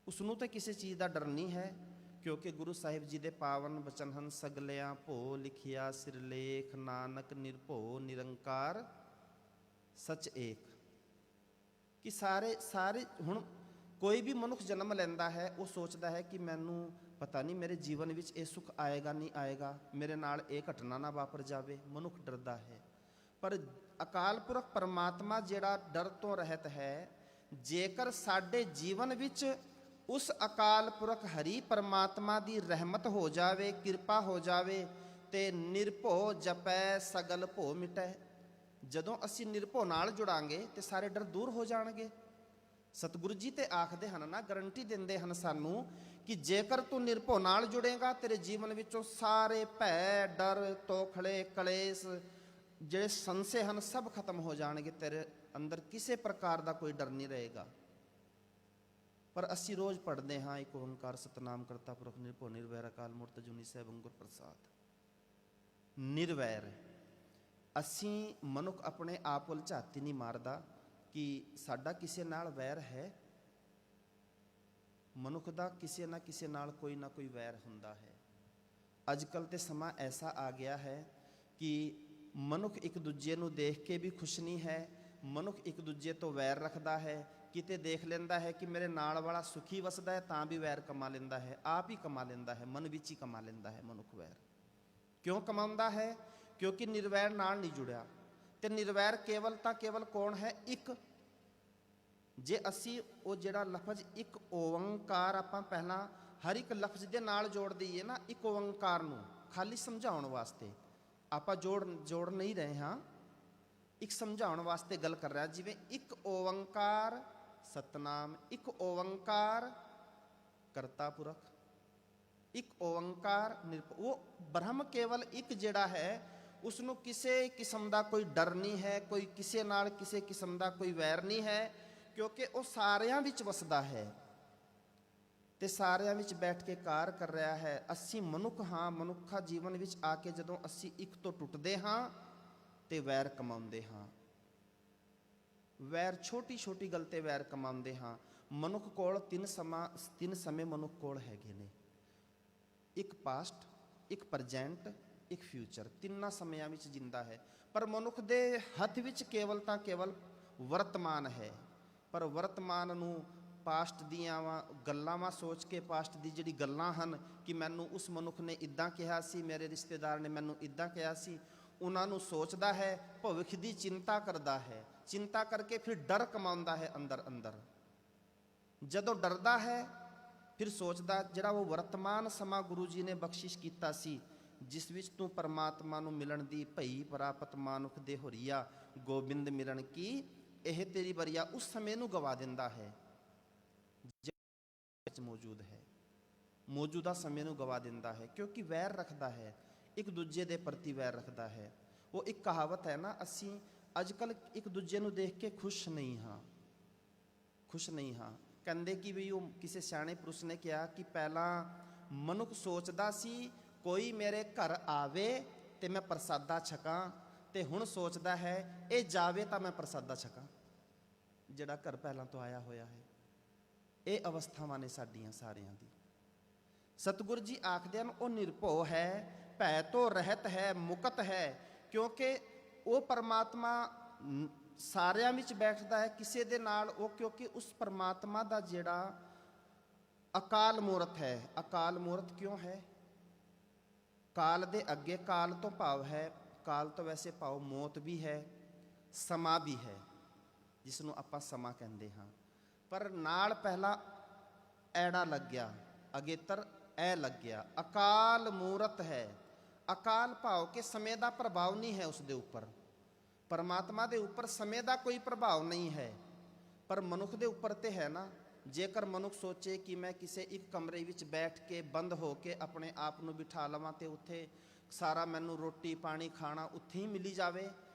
ਉਸ ਨੂੰ ਤਾਂ ਕਿਸੇ ਚੀਜ਼ ਦਾ ਡਰ ਨਹੀਂ ਹੈ, ਕਿਉਂਕਿ ਗੁਰੂ ਸਾਹਿਬ ਜੀ ਦੇ ਪਾਵਨ ਬਚਨ ਹਨ, ਸਗਲਿਆਂ ਭੋ ਲਿਖਿਆ ਸਿਰਲੇਖ, ਨਾਨਕ ਨਿਰਭਉ ਨਿਰੰਕਾਰ ਸਚ ਏਕ। ਕਿ ਸਾਰੇ ਹੁਣ ਕੋਈ ਵੀ ਮਨੁੱਖ ਜਨਮ ਲੈਂਦਾ ਹੈ, ਉਹ ਸੋਚਦਾ ਹੈ ਕਿ ਮੈਨੂੰ ਪਤਾ ਨਹੀਂ ਮੇਰੇ ਜੀਵਨ ਵਿੱਚ ਇਹ ਸੁੱਖ ਆਏਗਾ ਨਹੀਂ ਆਏਗਾ, ਮੇਰੇ ਨਾਲ ਇਹ ਘਟਨਾ ਨਾ ਵਾਪਰ ਜਾਵੇ, ਮਨੁੱਖ ਡਰਦਾ ਹੈ। ਪਰ ਅਕਾਲ ਪੁਰਖ ਪਰਮਾਤਮਾ ਜਿਹੜਾ ਡਰ ਤੋਂ ਰਹਿਤ ਹੈ, ਜੇਕਰ ਸਾਡੇ ਜੀਵਨ ਵਿੱਚ ਉਸ ਅਕਾਲ ਪੁਰਖ ਹਰੀ ਪਰਮਾਤਮਾ ਦੀ ਰਹਿਮਤ ਹੋ ਜਾਵੇ, ਕਿਰਪਾ ਹੋ ਜਾਵੇ, ਤੇ ਨਿਰਭਉ ਜਪੈ ਸਗਲ ਭਉ ਮਿਟੈ। ਜਦੋਂ ਅਸੀਂ ਨਿਰਭਉ ਨਾਲ ਜੁੜਾਂਗੇ ਤੇ ਸਾਰੇ ਡਰ ਦੂਰ ਹੋ ਜਾਣਗੇ। ਸਤਿਗੁਰੂ ਜੀ ਤੇ ਆਖਦੇ ਹਨ ਨਾ, ਗਰੰਟੀ ਦਿੰਦੇ ਹਨ ਸਾਨੂੰ ਕਿ ਜੇਕਰ ਤੂੰ ਨਿਰਭਉ ਨਾਲ ਜੁੜੇਗਾ, ਤੇਰੇ ਜੀਵਨ ਵਿੱਚੋਂ ਸਾਰੇ ਭੈ, ਡਰ, ਤੋਖਲੇ, ਕਲੇਸ਼, ਜਿਹੜੇ ਸੰਸ਼ੇ ਹਨ, ਸਭ ਖਤਮ ਹੋ ਜਾਣਗੇ। ਤੇਰੇ ਅੰਦਰ ਕਿਸੇ ਪ੍ਰਕਾਰ ਦਾ ਕੋਈ ਡਰ ਨਹੀਂ ਰਹੇਗਾ। ਪਰ ਅਸੀਂ ਰੋਜ਼ ਪੜ੍ਹਦੇ ਹਾਂ, ਇੱਕ ਓੰਕਾਰ ਸਤਿਨਾਮ ਕਰਤਾ ਪੁਰਖ ਨਿਰਭਉ ਨਿਰਵੈਰ ਅਕਾਲ ਮੂਰਤਿ ਅਜੂਨੀ ਸੈਭੰ ਗੁਰ ਪ੍ਰਸਾਦ। ਨਿਰਵੈਰ, ਅਸੀਂ ਮਨੁੱਖ ਆਪਣੇ ਆਪ ਵੱਲ ਝਾਤੀ ਨਹੀਂ ਮਾਰਦਾ ਕਿ ਸਾਡਾ ਕਿਸੇ ਨਾਲ ਵੈਰ ਹੈ। ਮਨੁੱਖ ਦਾ ਕਿਸੇ ਨਾ ਕਿਸੇ ਨਾਲ ਕੋਈ ਨਾ ਕੋਈ ਵੈਰ ਹੁੰਦਾ ਹੈ। ਅੱਜ ਕੱਲ੍ਹ ਤੇ ਸਮਾਂ ਐਸਾ ਆ ਗਿਆ ਹੈ ਕਿ ਮਨੁੱਖ ਇੱਕ ਦੂਜੇ ਨੂੰ ਦੇਖ ਕੇ ਵੀ ਖੁਸ਼ ਨਹੀਂ ਹੈ। ਮਨੁੱਖ ਇੱਕ ਦੂਜੇ ਤੋਂ ਵੈਰ ਰੱਖਦਾ ਹੈ। ਕਿਤੇ ਦੇਖ ਲੈਂਦਾ ਹੈ ਕਿ ਮੇਰੇ ਨਾਲ ਵਾਲਾ ਸੁਖੀ ਵਸਦਾ ਹੈ ਤਾਂ ਵੀ ਵੈਰ ਕਮਾ ਲੈਂਦਾ ਹੈ, ਆਪ ਹੀ ਕਮਾ ਲੈਂਦਾ ਹੈ, ਮਨ ਵਿੱਚ ਹੀ ਕਮਾ ਲੈਂਦਾ ਹੈ ਮਨੁੱਖ ਵੈਰ। ਕਿਉਂ ਕਮਾਉਂਦਾ ਹੈ? ਕਿਉਂਕਿ ਨਿਰਵੈਰ ਨਾਲ ਨਹੀਂ ਜੁੜਿਆ। ਤੇ ਨਿਰਵੈਰ ਕੇਵਲ ਤਾਂ ਕੇਵਲ ਕੌਣ ਹੈ? ਇੱਕ। ਜੇ ਅਸੀਂ ਉਹ ਜਿਹੜਾ ਲਫ਼ਜ਼ ਇੱਕ ਓੰਕਾਰ ਆਪਾਂ ਪਹਿਲਾਂ ਹਰ ਇੱਕ ਲਫ਼ਜ਼ ਦੇ ਨਾਲ ਜੋੜ ਦਈਏ ਨਾ, ਇੱਕ ਓੰਕਾਰ ਨੂੰ ਖਾਲੀ ਸਮਝਾਉਣ ਵਾਸਤੇ ਆਪਾਂ ਜੋੜ ਨਹੀਂ ਰਹੇ ਹਾਂ, ਇੱਕ ਸਮਝਾਉਣ ਵਾਸਤੇ ਗੱਲ ਕਰ ਰਿਹਾ। ਜਿਵੇਂ ਇੱਕ ਓੰਕਾਰ ਸਤਨਾਮ, ਇੱਕ ਓੰਕਾਰ ਕਰਤਾ ਪੁਰਖ, ਇੱਕ ਓੰਕਾਰ ਨਿਰਭਉ। ਉਹ ਬ੍ਰਹਮ ਕੇਵਲ ਇੱਕ ਜਿਹੜਾ ਹੈ, ਉਸ ਨੂੰ ਕਿਸੇ ਕਿਸਮ ਦਾ ਕੋਈ ਡਰ ਨਹੀਂ ਹੈ, ਕੋਈ ਕਿਸੇ ਨਾਲ ਕਿਸੇ ਕਿਸਮ ਦਾ ਕੋਈ ਵੈਰ ਨਹੀਂ ਹੈ, ਕਿਉਂਕਿ ਉਹ ਸਾਰਿਆਂ ਵਿੱਚ ਵਸਦਾ ਹੈ ਤੇ ਸਾਰਿਆਂ ਵਿੱਚ ਬੈਠ ਕੇ ਕਾਰ ਕਰ ਰਿਹਾ ਹੈ। ਅਸੀਂ ਮਨੁੱਖ ਹਾਂ, ਮਨੁੱਖਾ ਜੀਵਨ ਵਿੱਚ ਆ ਕੇ ਜਦੋਂ ਅਸੀਂ ਇੱਕ ਤੋਂ ਟੁੱਟਦੇ ਹਾਂ ਤੇ ਵੈਰ ਕਮਾਉਂਦੇ ਹਾਂ। ਵੈਰ ਛੋਟੀ ਛੋਟੀ ਗੱਲ ਤੇ ਵੈਰ ਕਮਾਉਂਦੇ ਹਾਂ। ਮਨੁੱਖ ਕੋਲ ਤਿੰਨ ਸਮੇਂ ਮਨੁੱਖ ਕੋਲ ਹੈਗੇ ਨੇ, ਇੱਕ ਪਾਸਟ, ਇੱਕ ਪ੍ਰੈਜੈਂਟ, ਇੱਕ ਫਿਊਚਰ। ਤਿੰਨਾਂ ਸਮਿਆਂ ਵਿੱਚ ਜਿੰਦਾ ਹੈ। ਪਰ ਮਨੁੱਖ ਦੇ ਹੱਥ ਵਿੱਚ ਕੇਵਲ ਤਾਂ ਕੇਵਲ ਵਰਤਮਾਨ ਹੈ। ਪਰ ਵਰਤਮਾਨ ਨੂੰ ਪਾਸਟ ਦੀਆਂ ਗੱਲਾਂ ਸੋਚ ਕੇ, ਪਾਸਟ ਦੀ ਜਿਹੜੀ ਗੱਲਾਂ ਹਨ ਕਿ ਮੈਨੂੰ ਉਸ ਮਨੁੱਖ ਨੇ ਇੱਦਾਂ ਕਿਹਾ ਸੀ, ਮੇਰੇ ਰਿਸ਼ਤੇਦਾਰ ਨੇ ਮੈਨੂੰ ਇੱਦਾਂ ਕਿਹਾ ਸੀ, ਉਹਨਾਂ ਨੂੰ ਸੋਚਦਾ ਹੈ, ਭਵਿੱਖ ਦੀ ਚਿੰਤਾ ਕਰਦਾ ਹੈ। ਚਿੰਤਾ ਕਰਕੇ ਫਿਰ ਡਰ ਕਮਾਉਂਦਾ ਹੈ ਅੰਦਰ ਅੰਦਰ। ਜਦੋਂ ਡਰਦਾ ਹੈ ਫਿਰ ਸੋਚਦਾ, ਜਿਹੜਾ ਉਹ ਵਰਤਮਾਨ ਸਮਾਂ ਗੁਰੂ ਜੀ ਨੇ ਬਖਸ਼ਿਸ਼ ਕੀਤਾ ਸੀ, ਜਿਸ ਵਿੱਚ ਤੂੰ ਪਰਮਾਤਮਾ ਨੂੰ ਮਿਲਣ ਦੀ ਭਈ ਪ੍ਰਾਪਤ ਮਾਨੁਖ ਦੇ ਹੋਰੀਆ, ਗੋਬਿੰਦ ਮਿਲਣ ਕੀ ਇਹ ਤੇਰੀ ਬਰੀਆ, ਉਸ ਸਮੇਂ ਨੂੰ ਗਵਾ ਦਿੰਦਾ ਹੈ ਵਿੱਚ ਮੌਜੂਦ ਹੈ। ਮੌਜੂਦਾ ਸਮੇਂ ਨੂੰ ਗਵਾ ਦਿੰਦਾ ਹੈ, ਕਿਉਂਕਿ ਵੈਰ ਰੱਖਦਾ ਹੈ, ਇੱਕ ਦੂਜੇ ਦੇ ਪ੍ਰਤੀ ਵੈਰ ਰੱਖਦਾ ਹੈ। ਉਹ ਇੱਕ ਕਹਾਵਤ ਹੈ ਨਾ, ਅਸੀਂ ਅੱਜ ਕੱਲ੍ਹ ਇੱਕ ਦੂਜੇ ਨੂੰ ਦੇਖ ਕੇ ਖੁਸ਼ ਨਹੀਂ ਹਾਂ। ਕਹਿੰਦੇ ਕਿ ਵੀ ਉਹ ਕਿਸੇ ਸਿਆਣੇ ਪੁਰਸ਼ ਨੇ ਕਿਹਾ ਕਿ ਪਹਿਲਾਂ ਮਨੁੱਖ ਸੋਚਦਾ ਸੀ ਕੋਈ ਮੇਰੇ ਘਰ ਆਵੇ ਤੇ ਮੈਂ ਪ੍ਰਸਾਦਾ ਛਕਾਂ, ਤੇ ਹੁਣ ਸੋਚਦਾ ਹੈ ਇਹ ਜਾਵੇ ਤਾਂ ਮੈਂ ਪ੍ਰਸਾਦਾ ਛਕਾਂ, ਜਿਹੜਾ ਘਰ ਪਹਿਲਾਂ ਤੋਂ ਆਇਆ ਹੋਇਆ ਹੈ। ਇਹ ਅਵਸਥਾਵਾਂ ਨੇ ਸਾਡੀਆਂ ਸਾਰਿਆਂ ਦੀ। ਸਤਿਗੁਰੂ ਜੀ ਆਖਦੇ ਹਨ ਉਹ ਨਿਰਭਉ ਹੈ, ਭੈ ਤੋਂ ਰਹਿਤ ਹੈ, ਮੁਕਤ ਹੈ, ਕਿਉਂਕਿ ਉਹ ਪਰਮਾਤਮਾ ਸਾਰਿਆਂ ਵਿੱਚ ਬੈਠਦਾ ਹੈ, ਕਿਸੇ ਦੇ ਨਾਲ ਉਹ, ਕਿਉਂਕਿ ਉਸ ਪਰਮਾਤਮਾ ਦਾ ਜਿਹੜਾ ਅਕਾਲ ਮੂਰਤ ਹੈ। ਅਕਾਲ ਮੂਰਤ ਕਿਉਂ ਹੈ? ਕਾਲ ਦੇ ਅੱਗੇ, ਕਾਲ ਤੋਂ ਭਾਵ ਹੈ, ਕਾਲ ਤੋਂ ਵੈਸੇ ਭਾਵ ਮੌਤ ਵੀ ਹੈ, ਸਮਾਂ ਵੀ ਹੈ, ਜਿਸ ਨੂੰ ਆਪਾਂ ਸਮਾਂ ਕਹਿੰਦੇ ਹਾਂ। ਪਰ ਨਾਲ ਪਹਿਲਾਂ ਐੜਾ ਲੱਗ ਗਿਆ, ਅਗੇਤਰ ਐ ਲੱਗ ਗਿਆ। ਅਕਾਲ ਮੂਰਤ ਹੈ। ਅਕਾਲ ਭਾਵ ਕਿ ਸਮੇਂ ਦਾ ਪ੍ਰਭਾਵ ਨਹੀਂ ਹੈ ਉਸ ਦੇ ਉੱਪਰ। ਪਰਮਾਤਮਾ ਦੇ ਉੱਪਰ ਸਮੇਂ ਦਾ ਕੋਈ ਪ੍ਰਭਾਵ ਨਹੀਂ ਹੈ, ਪਰ ਮਨੁੱਖ ਦੇ ਉੱਪਰ ਤੇ ਹੈ ਨਾ। ਜੇਕਰ ਮਨੁੱਖ ਸੋਚੇ ਕਿ ਮੈਂ ਕਿਸੇ ਇੱਕ ਕਮਰੇ ਵਿੱਚ ਬੈਠ ਕੇ ਬੰਦ ਹੋ ਕੇ ਆਪਣੇ ਆਪ ਨੂੰ ਬਿਠਾ ਲਵਾਂ ਤੇ ਉੱਥੇ ਸਾਰਾ ਮੈਨੂੰ ਰੋਟੀ ਪਾਣੀ ਖਾਣਾ ਉੱਥੇ ਹੀ ਮਿਲੀ ਜਾਵੇ,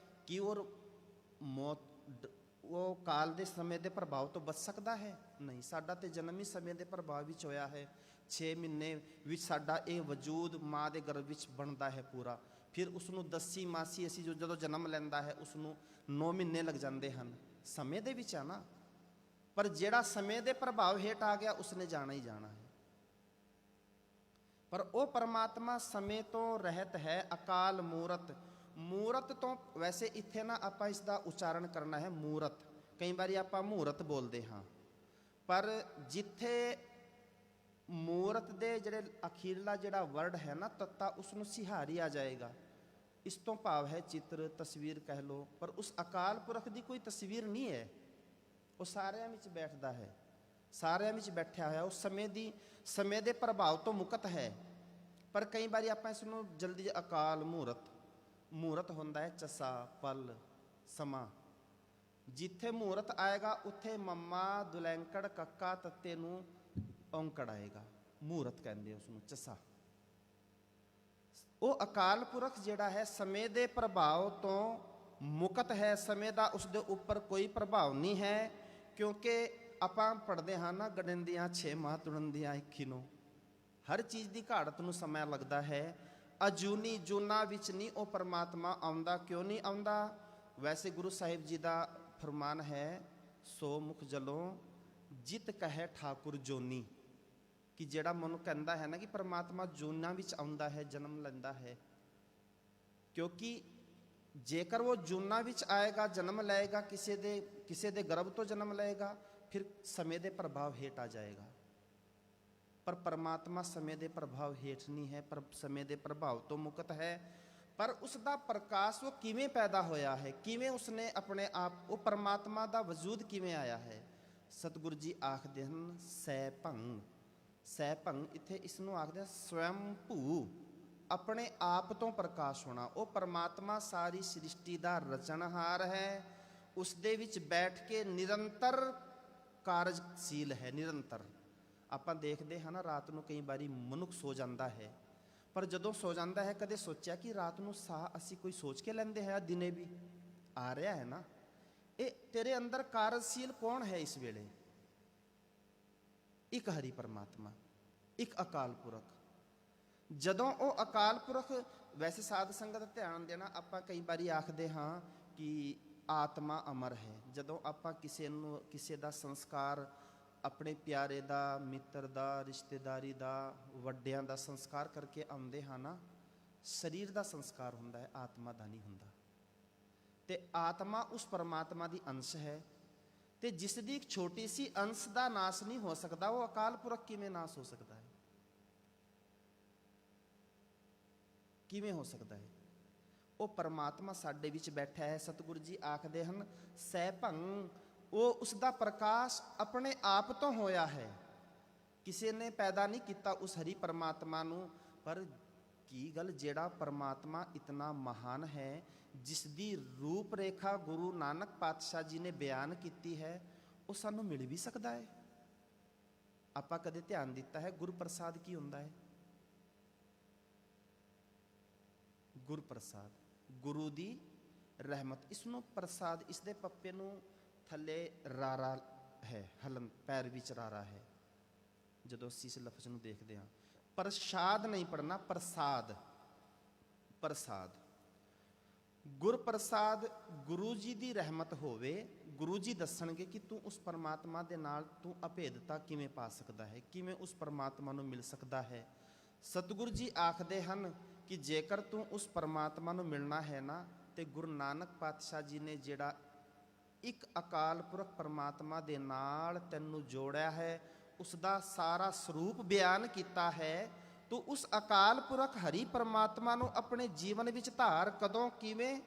ਕਿ ਉਹ ਕਾਲ ਦੇ ਸਮੇਂ ਦੇ ਪ੍ਰਭਾਵ ਤੋਂ ਬਚ ਸਕਦਾ ਹੈ? ਨਹੀਂ। ਸਾਡਾ ਤੇ ਜਨਮ ਹੀ ਸਮੇਂ ਦੇ ਪ੍ਰਭਾਵ ਵਿੱਚ ਹੋਇਆ ਹੈ। 6 ਮਹੀਨੇ ਵਿੱਚ ਸਾਡਾ ਇਹ ਵਜੂਦ ਮਾਂ ਦੇ ਗਰਭ ਵਿੱਚ ਬਣਦਾ ਹੈ ਪੂਰਾ। ਫਿਰ ਉਸ ਨੂੰ ਦੱਸੀ ਮਾਸੀ ਅਸੀਂ ਜਦੋਂ ਜਨਮ ਲੈਂਦਾ ਹੈ ਉਸ ਨੂੰ 9 ਮਹੀਨੇ ਲੱਗ ਜਾਂਦੇ ਹਨ। ਸਮੇਂ ਦੇ ਵਿੱਚ ਆ ਨਾ, ਪਰ ਜਿਹੜਾ ਸਮੇਂ ਦੇ ਪ੍ਰਭਾਵ ਹੇਠ ਆ ਗਿਆ ਉਸਨੇ ਜਾਣਾ ਹੀ ਜਾਣਾ ਹੈ। ਪਰ ਉਹ ਪਰਮਾਤਮਾ ਸਮੇਂ ਤੋਂ ਰਹਿਤ ਹੈ, ਅਕਾਲ ਮੂਰਤ। ਮੂਰਤ ਤੋਂ ਵੈਸੇ ਇੱਥੇ ਨਾ ਆਪਾਂ ਇਸ ਦਾ ਉਚਾਰਨ ਕਰਨਾ ਹੈ ਮੂਰਤ। ਕਈ ਵਾਰੀ ਆਪਾਂ ਮੂਰਤ ਬੋਲਦੇ ਹਾਂ, ਪਰ ਜਿੱਥੇ ਮੂਰਤ ਦੇ ਜਿਹੜੇ ਅਖੀਰਲਾ ਜਿਹੜਾ ਵਰਡ ਹੈ ਨਾ ਤੱਤਾ, ਉਸ ਨੂੰ ਸਿਹਾਰੀ ਆ ਜਾਏਗਾ। ਇਸ ਤੋਂ ਭਾਵ ਹੈ ਚਿੱਤਰ, ਤਸਵੀਰ ਕਹਿ ਲਓ, ਪਰ ਉਸ ਅਕਾਲ ਪੁਰਖ ਦੀ ਕੋਈ ਤਸਵੀਰ ਨਹੀਂ ਹੈ। ਉਹ ਸਾਰਿਆਂ ਵਿੱਚ ਬੈਠਦਾ ਹੈ, ਸਾਰਿਆਂ ਵਿੱਚ ਬੈਠਿਆ ਹੋਇਆ। ਉਹ ਸਮੇਂ ਦੇ ਪ੍ਰਭਾਵ ਤੋਂ ਮੁਕਤ ਹੈ। ਪਰ ਕਈ ਵਾਰੀ ਆਪਾਂ ਇਸ ਨੂੰ ਜਲਦੀ ਅਕਾਲ ਮੂਰਤ ਹੁੰਦਾ ਹੈ ਚਸਾ ਪਲ ਸਮਾਂ। ਜਿੱਥੇ ਮੂਰਤ ਆਏਗਾ ਉੱਥੇ ਮੰਮਾ ਦੁਲੈਂਕੜ ਕੱਕਾ ਤੱਤੇ ਨੂੰ ਔਂਕੜ ਆਏਗਾ, ਮੂਰਤ ਕਹਿੰਦੇ ਉਸ ਨੂੰ, ਚਸਾ। ਉਹ ਅਕਾਲ ਪੁਰਖ ਜਿਹੜਾ ਹੈ ਸਮੇਂ ਦੇ ਪ੍ਰਭਾਵ ਤੋਂ ਮੁਕਤ ਹੈ। ਸਮੇਂ ਦਾ ਉਸ ਦੇ ਉੱਪਰ ਕੋਈ ਪ੍ਰਭਾਵ ਨਹੀਂ ਹੈ, ਕਿਉਂਕਿ ਆਪਾਂ ਪੜ੍ਹਦੇ ਹਾਂ ਨਾ, ਗੜੰਦੀਆਂ 6 ਮਾਹ ਤੁੜੰਦੀਆਂ 21 ਨੂੰ। ਹਰ ਚੀਜ਼ ਦੀ ਘਾੜਤ ਨੂੰ ਸਮਾਂ ਲੱਗਦਾ ਹੈ। ਅਜੂਨੀ ਜੂਨਾ ਵਿੱਚ ਨਹੀਂ ਉਹ ਪਰਮਾਤਮਾ ਆਉਂਦਾ। ਕਿਉਂ ਨਹੀਂ ਆਉਂਦਾ? ਵੈਸੇ ਗੁਰੂ ਸਾਹਿਬ ਜੀ ਦਾ ਫਰਮਾਨ ਹੈ, ਸੋ ਮੁਖ ਜਲੋਂ ਜਿਤ ਕਹੇ ਠਾਕੁਰ ਜੋਨੀ, ਕਿ ਜਿਹੜਾ ਮਨੁ ਕਹਿੰਦਾ ਹੈ ਨਾ ਕਿ ਪਰਮਾਤਮਾ ਜੂਨਾਂ ਵਿੱਚ ਆਉਂਦਾ ਹੈ, ਜਨਮ ਲੈਂਦਾ ਹੈ। ਕਿਉਂਕਿ ਜੇਕਰ ਉਹ ਜੂਨਾਂ ਵਿੱਚ ਆਏਗਾ, ਜਨਮ ਲਏਗਾ, ਕਿਸੇ ਦੇ ਗਰਭ ਤੋਂ ਜਨਮ ਲਏਗਾ, ਫਿਰ ਸਮੇਂ ਦੇ ਪ੍ਰਭਾਵ ਹੇਠ ਆ ਜਾਏਗਾ। ਪਰ ਪਰਮਾਤਮਾ ਸਮੇਂ ਦੇ ਪ੍ਰਭਾਵ ਹੇਠ ਨਹੀਂ ਹੈ, ਪਰ ਸਮੇਂ ਦੇ ਪ੍ਰਭਾਵ ਤੋਂ ਮੁਕਤ ਹੈ। ਪਰ ਉਸ ਦਾ ਪ੍ਰਕਾਸ਼ ਉਹ ਕਿਵੇਂ ਪੈਦਾ ਹੋਇਆ ਹੈ, ਕਿਵੇਂ ਉਸਨੇ ਆਪਣੇ ਆਪ, ਉਹ ਪਰਮਾਤਮਾ ਦਾ ਵਜੂਦ ਕਿਵੇਂ ਆਇਆ ਹੈ। ਸਤਿਗੁਰੂ ਜੀ ਆਖਦੇ ਹਨ ਸਹਿ ਭੰਗ, ਇੱਥੇ ਇਸ ਨੂੰ ਆਖਦੇ ਸਵੈਮ ਭੂ, ਆਪਣੇ ਆਪ ਤੋਂ ਪ੍ਰਕਾਸ਼ ਹੋਣਾ। ਉਹ ਪਰਮਾਤਮਾ ਸਾਰੀ ਸ੍ਰਿਸ਼ਟੀ ਦਾ ਰਚਨਹਾਰ ਹੈ। ਉਸ ਦੇ ਵਿੱਚ ਬੈਠ ਕੇ ਨਿਰੰਤਰ ਕਾਰਜਸ਼ੀਲ ਹੈ। ਨਿਰੰਤਰ ਆਪਾਂ ਦੇਖਦੇ ਹਾਂ ਨਾ, ਰਾਤ ਨੂੰ ਕਈ ਵਾਰੀ ਮਨੁੱਖ ਸੋ ਜਾਂਦਾ ਹੈ, ਪਰ ਜਦੋਂ ਸੋ ਜਾਂਦਾ ਹੈ ਕਦੇ ਸੋਚਿਆ ਕਿ ਰਾਤ ਨੂੰ ਸਾਹ ਅਸੀਂ ਕੋਈ ਸੋਚ ਕੇ ਲੈਂਦੇ ਹੈ? ਦਿਨੇ ਵੀ ਆ ਰਿਹਾ ਹੈ ਨਾ। ਇਹ ਤੇਰੇ ਅੰਦਰ ਕਾਰਜਸ਼ੀਲ ਕੌਣ ਹੈ ਇਸ ਵੇਲੇ? ਇੱਕ ਹਰੀ ਪਰਮਾਤਮਾ, ਇੱਕ ਅਕਾਲ ਪੁਰਖ। ਜਦੋਂ ਉਹ ਅਕਾਲ ਪੁਰਖ, ਵੈਸੇ ਸਾਧ ਸੰਗਤ ਧਿਆਨ ਦੇਣਾ, ਆਪਾਂ ਕਈ ਵਾਰੀ ਆਖਦੇ ਹਾਂ ਕਿ ਆਤਮਾ ਅਮਰ ਹੈ। ਜਦੋਂ ਆਪਾਂ ਕਿਸੇ ਦਾ ਸੰਸਕਾਰ, ਆਪਣੇ ਪਿਆਰੇ ਦਾ, ਮਿੱਤਰ ਦਾ, ਰਿਸ਼ਤੇਦਾਰੀ ਦਾ, ਵੱਡਿਆਂ ਦਾ ਸੰਸਕਾਰ ਕਰਕੇ ਆਉਂਦੇ ਹਾਂ ਨਾ, ਸਰੀਰ ਦਾ ਸੰਸਕਾਰ ਹੁੰਦਾ ਹੈ, ਆਤਮਾ ਦਾ ਨਹੀਂ ਹੁੰਦਾ। ਤੇ ਆਤਮਾ ਉਸ ਪਰਮਾਤਮਾ ਦੀ ਅੰਸ਼ ਹੈ, ਤੇ ਜਿਸ ਦੀ ਇੱਕ ਛੋਟੀ ਸੀ ਅੰਸ਼ ਦਾ ਨਾਸ਼ ਨਹੀਂ ਹੋ ਸਕਦਾ, ਉਹ ਅਕਾਲ ਪੁਰਖ ਕਿਵੇਂ ਨਾਸ਼ ਹੋ ਸਕਦਾ ਹੈ? ਕਿਵੇਂ ਹੋ ਸਕਦਾ ਹੈ? ਉਹ ਪਰਮਾਤਮਾ ਸਾਡੇ ਵਿੱਚ ਬੈਠਾ ਹੈ। ਸਤਿਗੁਰੂ ਜੀ ਆਖਦੇ ਹਨ ਸਹਿ ਭੰਗ, ਉਹ ਉਸ ਦਾ ਪ੍ਰਕਾਸ਼ ਆਪਣੇ ਆਪ ਤੋਂ ਹੋਇਆ ਹੈ। ਕਿਸੇ ਨੇ ਪੈਦਾ ਨਹੀਂ ਕੀਤਾ ਉਸ ਹਰੀ ਪਰਮਾਤਮਾ ਨੂੰ। ਪਰ ਕੀ ਗੱਲ, ਜਿਹੜਾ ਪਰਮਾਤਮਾ ਇਤਨਾ ਮਹਾਨ ਹੈ, ਜਿਸ ਦੀ ਰੂਪ ਰੇਖਾ ਗੁਰੂ ਨਾਨਕ ਪਾਤਸ਼ਾਹ ਜੀ ਨੇ ਬਿਆਨ ਕੀਤੀ ਹੈ, ਉਹ ਸਾਨੂੰ ਮਿਲ ਵੀ ਸਕਦਾ ਹੈ। ਆਪਾਂ ਕਦੇ ਧਿਆਨ ਦਿੱਤਾ ਹੈ ਗੁਰਪ੍ਰਸਾਦ ਕੀ ਹੁੰਦਾ ਹੈ? ਗੁਰਪ੍ਰਸਾਦ, ਗੁਰੂ ਦੀ ਰਹਿਮਤ। ਇਸ ਨੂੰ ਪ੍ਰਸਾਦ, ਇਸ ਦੇ ਪੱਪੇ ਨੂੰ ਥੱਲੇ ਰਾਰਾ ਹੈ, ਹਲਨ ਪੈਰ ਵਿੱਚ ਰਾਰਾ ਹੈ। ਜਦੋਂ ਅਸੀਂ ਇਸ ਲਫ਼ਜ਼ ਨੂੰ ਦੇਖਦੇ ਹਾਂ, ਪ੍ਰਸਾਦ ਨਹੀਂ ਪੜਨਾ, ਪ੍ਰਸਾਦ। ਗੁਰਪ੍ਰਸਾਦ, ਗੁਰੂ ਜੀ ਦੀ ਰਹਿਮਤ ਹੋਵੇ। ਗੁਰੂ ਜੀ ਦੱਸਣਗੇ ਕਿ ਤੂੰ ਉਸ ਪਰਮਾਤਮਾ ਦੇ ਨਾਲ ਤੂੰ ਅਭੇਦਤਾ ਕਿਵੇਂ ਪਾ ਸਕਦਾ ਹੈ, ਕਿਵੇਂ ਉਸ ਪਰਮਾਤਮਾ ਨੂੰ ਮਿਲ ਸਕਦਾ ਹੈ। ਸਤਿਗੁਰੂ ਜੀ ਆਖਦੇ ਹਨ ਕਿ ਜੇਕਰ ਤੂੰ ਉਸ ਪਰਮਾਤਮਾ ਨੂੰ ਮਿਲਣਾ ਹੈ ਨਾ, ਤੇ ਗੁਰੂ ਨਾਨਕ ਪਾਤਸ਼ਾਹ ਜੀ ਨੇ ਜਿਹੜਾ ਇੱਕ ਅਕਾਲ ਪੁਰਖ ਪਰਮਾਤਮਾ ਦੇ ਨਾਲ ਤੈਨੂੰ ਜੋੜਿਆ ਹੈ, ਉਸ ਦਾ ਸਾਰਾ ਸਰੂਪ ਬਿਆਨ ਕੀਤਾ ਹੈ। ਤੂੰ ਉਸ ਅਕਾਲ ਪੁਰਖ ਹਰੀ ਪਰਮਾਤਮਾ ਨੂੰ ਆਪਣੇ ਜੀਵਨ ਵਿੱਚ ਧਾਰ। ਕਦੋਂ, ਕਿਵੇਂ?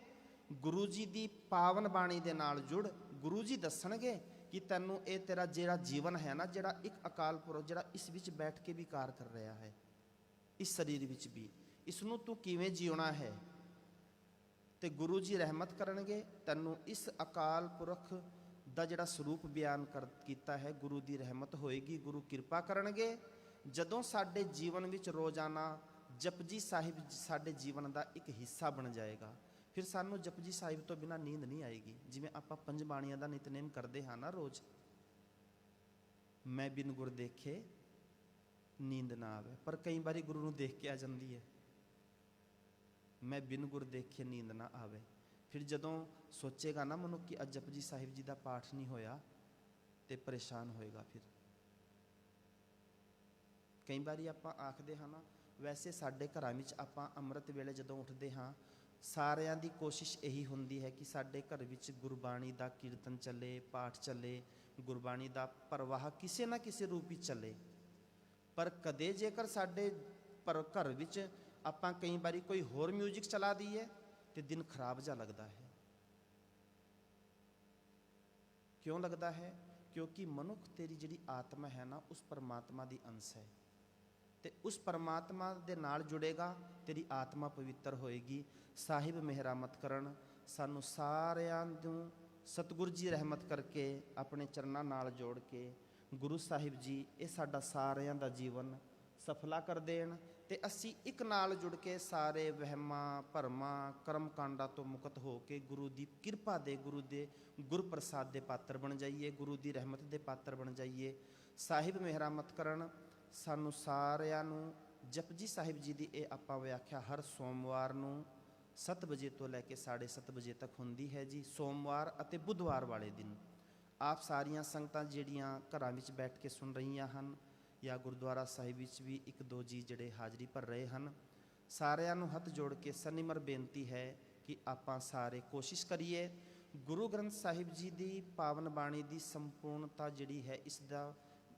ਗੁਰੂ ਜੀ ਦੀ ਪਾਵਨ ਬਾਣੀ ਦੇ ਨਾਲ ਜੁੜ। ਗੁਰੂ ਜੀ ਦੱਸਣਗੇ ਕਿ ਤੈਨੂੰ ਇਹ ਤੇਰਾ ਜਿਹੜਾ ਜੀਵਨ ਹੈ ਨਾ, ਜਿਹੜਾ ਇੱਕ ਅਕਾਲ ਪੁਰਖ ਜਿਹੜਾ ਇਸ ਵਿੱਚ ਬੈਠ ਕੇ ਵੀ ਕਾਰ ਕਰ ਰਿਹਾ ਹੈ, ਇਸ ਸਰੀਰ ਵਿੱਚ ਵੀ, ਇਸ ਨੂੰ ਤੂੰ ਕਿਵੇਂ ਜਿਉਣਾ ਹੈ। ਤੇ ਗੁਰੂ ਜੀ ਰਹਿਮਤ ਕਰਨਗੇ ਤੈਨੂੰ। ਇਸ ਅਕਾਲ ਪੁਰਖ ਦਾ ਜਿਹੜਾ ਸਰੂਪ ਬਿਆਨ ਕੀਤਾ ਹੈ, ਗੁਰੂ ਦੀ ਰਹਿਮਤ ਹੋਏਗੀ, ਗੁਰੂ ਕਿਰਪਾ ਕਰਨਗੇ। ਜਦੋਂ ਸਾਡੇ ਜੀਵਨ ਵਿੱਚ ਰੋਜ਼ਾਨਾ ਜਪਜੀ ਸਾਹਿਬ ਸਾਡੇ ਜੀਵਨ ਦਾ ਇੱਕ ਹਿੱਸਾ ਬਣ ਜਾਏਗਾ, ਫਿਰ ਸਾਨੂੰ ਜਪਜੀ ਸਾਹਿਬ ਤੋਂ ਬਿਨਾਂ ਨੀਂਦ ਨਹੀਂ ਆਏਗੀ। ਜਿਵੇਂ ਆਪਾਂ ਪੰਜ ਬਾਣੀਆਂ ਦਾ ਨਿਤਨੇਮ ਕਰਦੇ ਹਾਂ ਨਾ ਰੋਜ਼, ਮੈਂ ਬਿਨ ਗੁਰ ਦੇਖੇ ਨੀਂਦ ਨਾ ਆਵੇ। ਪਰ ਕਈ ਵਾਰੀ ਗੁਰੂ ਨੂੰ ਦੇਖ ਕੇ ਆ ਜਾਂਦੀ ਹੈ, ਮੈਂ ਬਿਨ ਗੁਰ ਦੇਖੇ ਨੀਂਦ ਨਾ ਆਵੇ। ਫਿਰ ਜਦੋਂ ਸੋਚੇਗਾ ਨਾ ਮਨੁੱਖ ਕਿ ਅੱਜ ਜਪਜੀ ਸਾਹਿਬ ਜੀ ਦਾ ਪਾਠ ਨਹੀਂ ਹੋਇਆ, ਤੇ ਪਰੇਸ਼ਾਨ ਹੋਏਗਾ। ਫਿਰ ਕਈ ਵਾਰੀ ਆਪਾਂ ਆਖਦੇ ਹਾਂ ਨਾ, ਵੈਸੇ ਸਾਡੇ ਘਰਾਂ ਵਿੱਚ ਆਪਾਂ ਅੰਮ੍ਰਿਤ ਵੇਲੇ ਜਦੋਂ ਉੱਠਦੇ ਹਾਂ, ਸਾਰਿਆਂ ਦੀ ਕੋਸ਼ਿਸ਼ ਇਹੀ ਹੁੰਦੀ ਹੈ ਕਿ ਸਾਡੇ ਘਰ ਵਿੱਚ ਗੁਰਬਾਣੀ ਦਾ ਕੀਰਤਨ ਚੱਲੇ, ਪਾਠ ਚੱਲੇ, ਗੁਰਬਾਣੀ ਦਾ ਪ੍ਰਵਾਹ ਕਿਸੇ ਨਾ ਕਿਸੇ ਰੂਪ ਵਿੱਚ ਚੱਲੇ। ਪਰ ਕਦੇ ਜੇਕਰ ਸਾਡੇ ਘਰ ਵਿੱਚ ਆਪਾਂ ਕਈ ਵਾਰੀ ਕੋਈ ਹੋਰ ਮਿਊਜ਼ਿਕ ਚਲਾ ਦਈਏ ਤੇ ਦਿਨ ਖਰਾਬ ਜਿਹਾ ਲੱਗਦਾ ਹੈ। ਕਿਉਂ ਲੱਗਦਾ ਹੈ? ਕਿਉਂਕਿ ਮਨੁੱਖ ਤੇਰੀ ਜਿਹੜੀ ਆਤਮਾ ਹੈ ਨਾ, ਉਸ ਪਰਮਾਤਮਾ ਦੀ ਅੰਸ਼ ਹੈ, ਤੇ ਉਸ ਪਰਮਾਤਮਾ ਦੇ ਨਾਲ ਜੁੜੇਗਾ, ਤੇਰੀ ਆਤਮਾ ਪਵਿੱਤਰ ਹੋਏਗੀ। ਸਾਹਿਬ ਮਿਹਰਾਮਤ ਕਰਨ, ਸਾਨੂੰ ਸਾਰਿਆਂ ਨੂੰ ਸਤਿਗੁਰ ਜੀ ਰਹਿਮਤ ਕਰਕੇ ਆਪਣੇ ਚਰਨਾਂ ਨਾਲ ਜੋੜ ਕੇ ਗੁਰੂ ਸਾਹਿਬ ਜੀ ਇਹ ਸਾਡਾ ਸਾਰਿਆਂ ਦਾ ਜੀਵਨ ਸਫਲਾ ਕਰ ਦੇਣ, ਤੇ ਅਸੀਂ ਇੱਕ ਨਾਲ ਜੁੜ ਕੇ ਸਾਰੇ ਵਹਿਮਾਂ ਭਰਮਾਂ ਕਰਮ ਕਾਂਡਾਂ ਤੋਂ ਮੁਕਤ ਹੋ ਕੇ ਗੁਰੂ ਦੀ ਕਿਰਪਾ ਦੇ, ਗੁਰੂ ਦੇ ਗੁਰਪ੍ਰਸਾਦ ਦੇ ਪਾਤਰ ਬਣ ਜਾਈਏ, ਗੁਰੂ ਦੀ ਰਹਿਮਤ ਦੇ ਪਾਤਰ ਬਣ ਜਾਈਏ। ਸਾਹਿਬ ਮਿਹਰਾਮਤ ਕਰਨ, ਸਾਨੂੰ ਸਾਰਿਆਂ ਨੂੰ ਜਪਜੀ ਸਾਹਿਬ ਜੀ ਦੀ ਇਹ ਆਪਾਂ ਵਿਆਖਿਆ ਹਰ ਸੋਮਵਾਰ ਨੂੰ 7 ਵਜੇ ਤੋਂ ਲੈ ਕੇ 7:30 ਵਜੇ ਤੱਕ ਹੁੰਦੀ ਹੈ ਜੀ, ਸੋਮਵਾਰ ਅਤੇ ਬੁੱਧਵਾਰ ਵਾਲੇ ਦਿਨ। ਆਪ ਸਾਰੀਆਂ ਸੰਗਤਾਂ ਜਿਹੜੀਆਂ ਘਰਾਂ ਵਿੱਚ ਬੈਠ ਕੇ ਸੁਣ ਰਹੀਆਂ ਹਨ, ਜਾਂ ਗੁਰਦੁਆਰਾ ਸਾਹਿਬ ਵਿੱਚ ਵੀ 1-2 ਜੀ ਜਿਹੜੇ ਹਾਜ਼ਰੀ ਭਰ ਰਹੇ ਹਨ, ਸਾਰਿਆਂ ਨੂੰ ਹੱਥ ਜੋੜ ਕੇ ਸਨਿਮਰ ਬੇਨਤੀ ਹੈ ਕਿ ਆਪਾਂ ਸਾਰੇ ਕੋਸ਼ਿਸ਼ ਕਰੀਏ ਗੁਰੂ ਗ੍ਰੰਥ ਸਾਹਿਬ ਜੀ ਦੀ ਪਾਵਨ ਬਾਣੀ ਦੀ ਸੰਪੂਰਨਤਾ ਜਿਹੜੀ ਹੈ,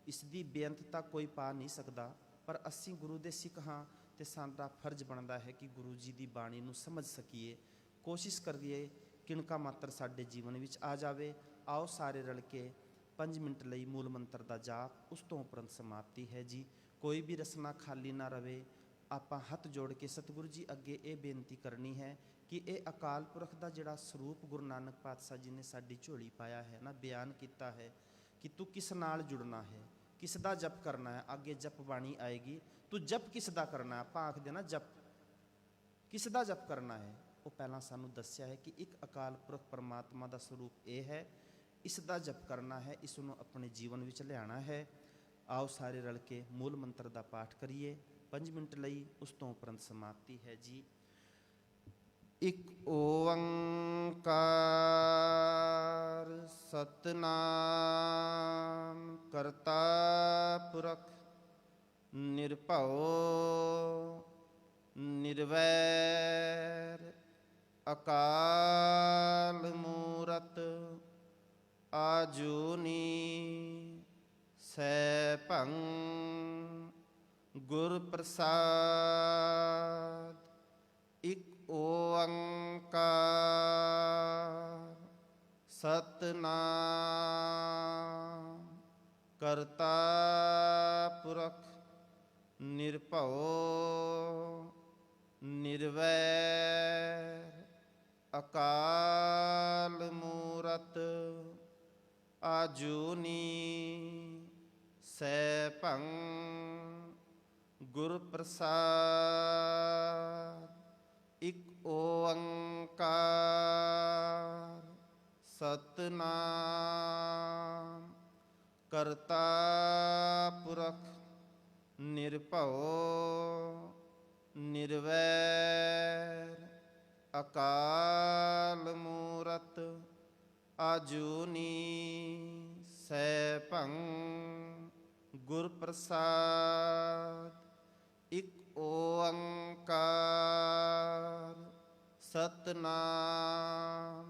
ਇਸ ਦੀ ਬੇਅੰਤ ਤਾਂ ਕੋਈ ਪਾ ਨਹੀਂ ਸਕਦਾ। ਪਰ ਅਸੀਂ ਗੁਰੂ ਦੇ ਸਿੱਖ ਹਾਂ, ਤੇ ਸਾਡਾ ਫਰਜ਼ ਬਣਦਾ ਹੈ ਕਿ ਗੁਰੂ ਜੀ ਦੀ ਬਾਣੀ ਨੂੰ ਸਮਝ ਸਕੀਏ। ਕੋਸ਼ਿਸ਼ ਕਰੀਏ ਕਿਣਕਾ ਮਾਤਰ ਸਾਡੇ ਜੀਵਨ ਵਿੱਚ ਆ ਜਾਵੇ। ਆਓ ਸਾਰੇ ਰਲ ਕੇ 5 ਮਿੰਟ ਲਈ ਮੂਲ ਮੰਤਰ ਦਾ ਜਾਪ, ਉਸ ਤੋਂ ਉਪਰੰਤ ਸਮਾਪਤੀ ਹੈ ਜੀ। ਕੋਈ ਵੀ ਰਸਨਾ ਖਾਲੀ ਨਾ ਰਵੇ। ਆਪਾਂ ਹੱਥ ਜੋੜ ਕੇ ਸਤਿਗੁਰੂ ਜੀ ਅੱਗੇ ਇਹ ਬੇਨਤੀ ਕਰਨੀ ਹੈ ਕਿ ਇਹ ਅਕਾਲ ਪੁਰਖ ਦਾ ਜਿਹੜਾ ਸਰੂਪ ਗੁਰੂ ਨਾਨਕ ਪਾਤਸ਼ਾਹ ਜੀ ਨੇ ਸਾਡੀ ਝੋਲੀ ਪਾਇਆ ਹੈ ਨਾ, ਬਿਆਨ ਕੀਤਾ ਹੈ ਕਿ ਤੂੰ ਕਿਸ ਨਾਲ ਜੁੜਨਾ ਹੈ, ਕਿਸ ਦਾ ਜਪ ਕਰਨਾ ਹੈ। ਅੱਗੇ ਜਪ ਬਾਣੀ ਆਏਗੀ, ਤੂੰ ਜਪ ਕਿਸ ਦਾ ਕਰਨਾ ਹੈ। ਆਪਾਂ ਆਖਦੇ ਨਾ ਜਪ ਕਿਸ ਦਾ ਜਪ ਕਰਨਾ ਹੈ, ਉਹ ਪਹਿਲਾਂ ਸਾਨੂੰ ਦੱਸਿਆ ਹੈ ਕਿ ਇੱਕ ਅਕਾਲ ਪੁਰਖ ਪਰਮਾਤਮਾ ਦਾ ਸਰੂਪ ਇਹ ਹੈ, ਇਸ ਦਾ ਜਪ ਕਰਨਾ ਹੈ, ਇਸ ਨੂੰ ਆਪਣੇ ਜੀਵਨ ਵਿੱਚ ਲਿਆਉਣਾ ਹੈ। ਆਓ ਸਾਰੇ ਰਲ ਕੇ ਮੂਲ ਮੰਤਰ ਦਾ ਪਾਠ ਕਰੀਏ 5 ਮਿੰਟ ਲਈ, ਉਸ ਤੋਂ ਉਪਰੰਤ ਸਮਾਪਤੀ ਹੈ ਜੀ। ਇੱਕ ਓੰਕਾਰ ਸਤਨਾਮ ਕਰਤਾ ਪੁਰਖ ਨਿਰਭਉ ਨਿਰਵੈਰ ਅਕਾਲ ਮੂਰਤ ਆਜੂਨੀ ਸੈਭੰ ਗੁਰ ਪ੍ਰਸਾਦ। ਇੱਕ ਓੰਕਾਰ ਸਤਨਾਮ ਕਰਤਾ ਪੁਰਖ ਨਿਰਭਉ ਨਿਰਵੈਰ ਅਕਾਲ ਮੂਰਤ ਆਜੂਨੀ ਸੈਭੰ ਗੁਰ ਪ੍ਰਸਾਦ। ਇੱਕ ਓੰਕਾਰ ਸਤਨਾਮ ਕਰਤਾ ਪੁਰਖ ਨਿਰਭਉ ਨਿਰਵੈਰ ਅਕਾਲ ਮੂਰਤ ਆਜੂਨੀ ਸੈਭੰ ਗੁਰ ਪ੍ਰਸਾਦ। ਇੱਕ ਓੰਕਾਰ ਸਤਨਾਮ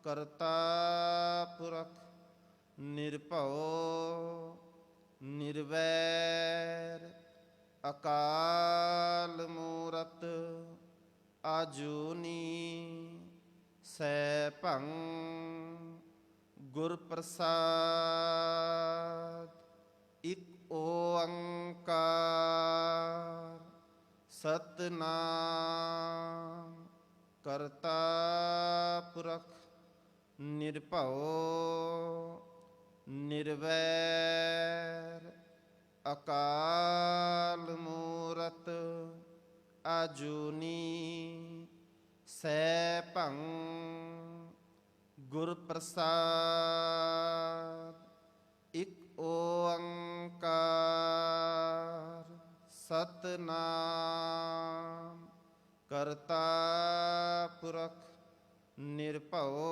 ਕਰਤਾ ਪੁਰਖ ਨਿਰਭਉ ਨਿਰਵੈਰ ਅਕਾਲ ਮੂਰਤ ਆਜੂਨੀ ਸੈਭੰ ਗੁਰ ਪ੍ਰਸਾਦ। ਇੱਕ ਓੰਕਾਰ ਸਤਨਾਮ ਕਰਤਾ ਪੁਰਖ ਨਿਰਭਉ ਨਿਰਵੈਰ ਅਕਾਲ ਮੂਰਤ ਆਜੂਨੀ ਸੈਭੰ ਗੁਰ ਪ੍ਰਸਾਦ। ਇੱਕ ਓੰਕਾਰ ਸਤਨਾਮ ਕਰਤਾ ਪੁਰਖ ਨਿਰਭਉ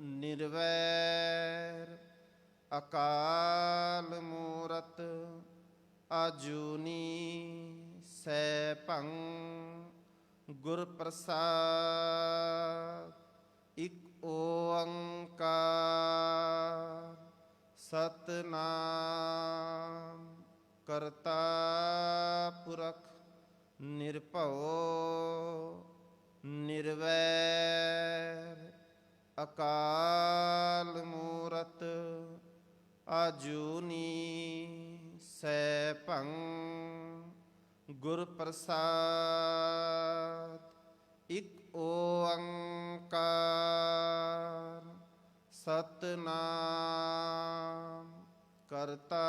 ਨਿਰਵੈਰ ਅਕਾਲ ਮੂਰਤ ਆਜੂਨੀ ਸੈਭੰ ਗੁਰ ਪ੍ਰਸਾਦ ਇਕ ਓੰਕਾਰ ਸਤਨਾਮ ਕਰਤਾ ਪੁਰਖ ਨਿਰਭਉ ਨਿਰਵੈਰ ਅਕਾਲ ਮੂਰਤ ਆਜੂਨੀ ਸੈਭੰ ਗੁਰ ਪ੍ਰਸਾਦ ਇਕ ਓੰਕਾਰ ਸਤਨਾਮ ਕਰਤਾ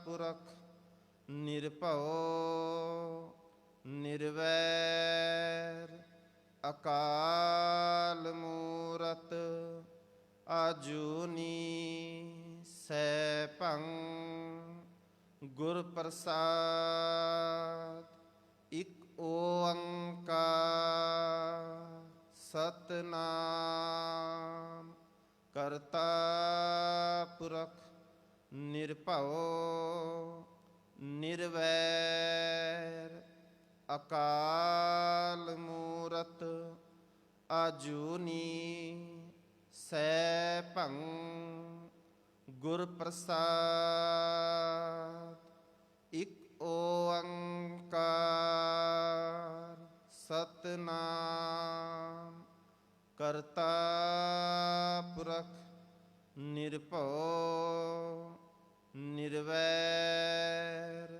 ਪੁਰਖ ਨਿਰਭਉ ਨਿਰਵੈਰ ਅਕਾਲ ਮੂਰਤ ਆਜੂਨੀ ਸੈਭੰ ਗੁਰ ਪ੍ਰਸਾਦ ਇਕ ਓੰਕਾਰ ਸਤਨਾਮ ਕਰਤਾ ਪੁਰਖ ਨਿਰਭਉ ਨਿਰਵੈਰ ਅਕਾਲ ਮੂਰਤ ਆਜੂਨੀ ਸੈਭੰ ਗੁਰ ਪ੍ਰਸਾਦ ਇਕ ਓੰਕਾਰ ਸਤਨਾਮ ਕਰਤਾ ਪੁਰਖ ਨਿਰਭਉ ਨਿਰਵੈਰ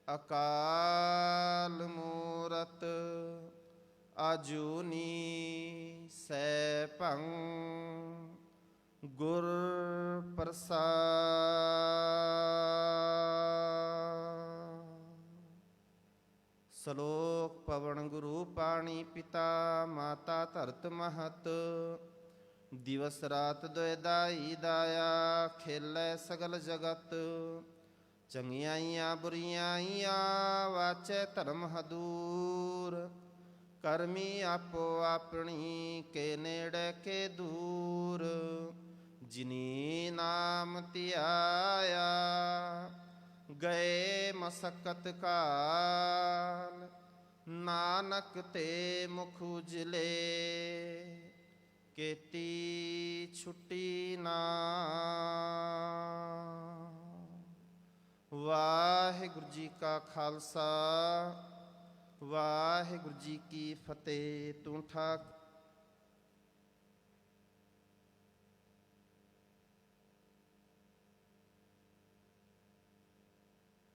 ਅਕਾਲ ਮੂਰਤ ਆਜੂਨੀ ਸੈਭੰ ਗੁਰ ਪ੍ਰਸਾਦ। ਸ਼ਲੋਕ ਪਵਨ ਗੁਰੂ ਪਾਣੀ ਪਿਤਾ ਮਾਤਾ ਧਰਤ ਮਹਤ ਦਿਵਸ ਰਾਤ ਦੁਇ ਦਾਈ ਦਾਇਆ ਖੇਲੇ ਸਗਲ ਜਗਤ ਚੰਗਿਆਈਆਂ ਬੁਰੀਆਈਆਂ ਵਾਚੈ ਧਰਮ ਹਦੂਰ ਕਰਮੀ ਆਪੋ ਆਪਣੀ ਕੇ ਨੇੜੇ ਕੇ ਦੂਰ ਜਿਨੀ ਨਾਮ ਧਿਆਇਆ ਗਏ ਮਸਕਤ ਕਾਲ ਨਾਨਕ ਤੇ ਮੁਖ ਉਜਲੇ ਕੀਤੀ ਛੁੱਟੀ ਨਾ। ਵਾਹਿਗੁਰੂ ਜੀ ਕਾ ਖਾਲਸਾ ਵਾਹਿਗੁਰੂ ਜੀ ਕੀ ਫਤਿਹ। ਤੂੰ ਠਾਕ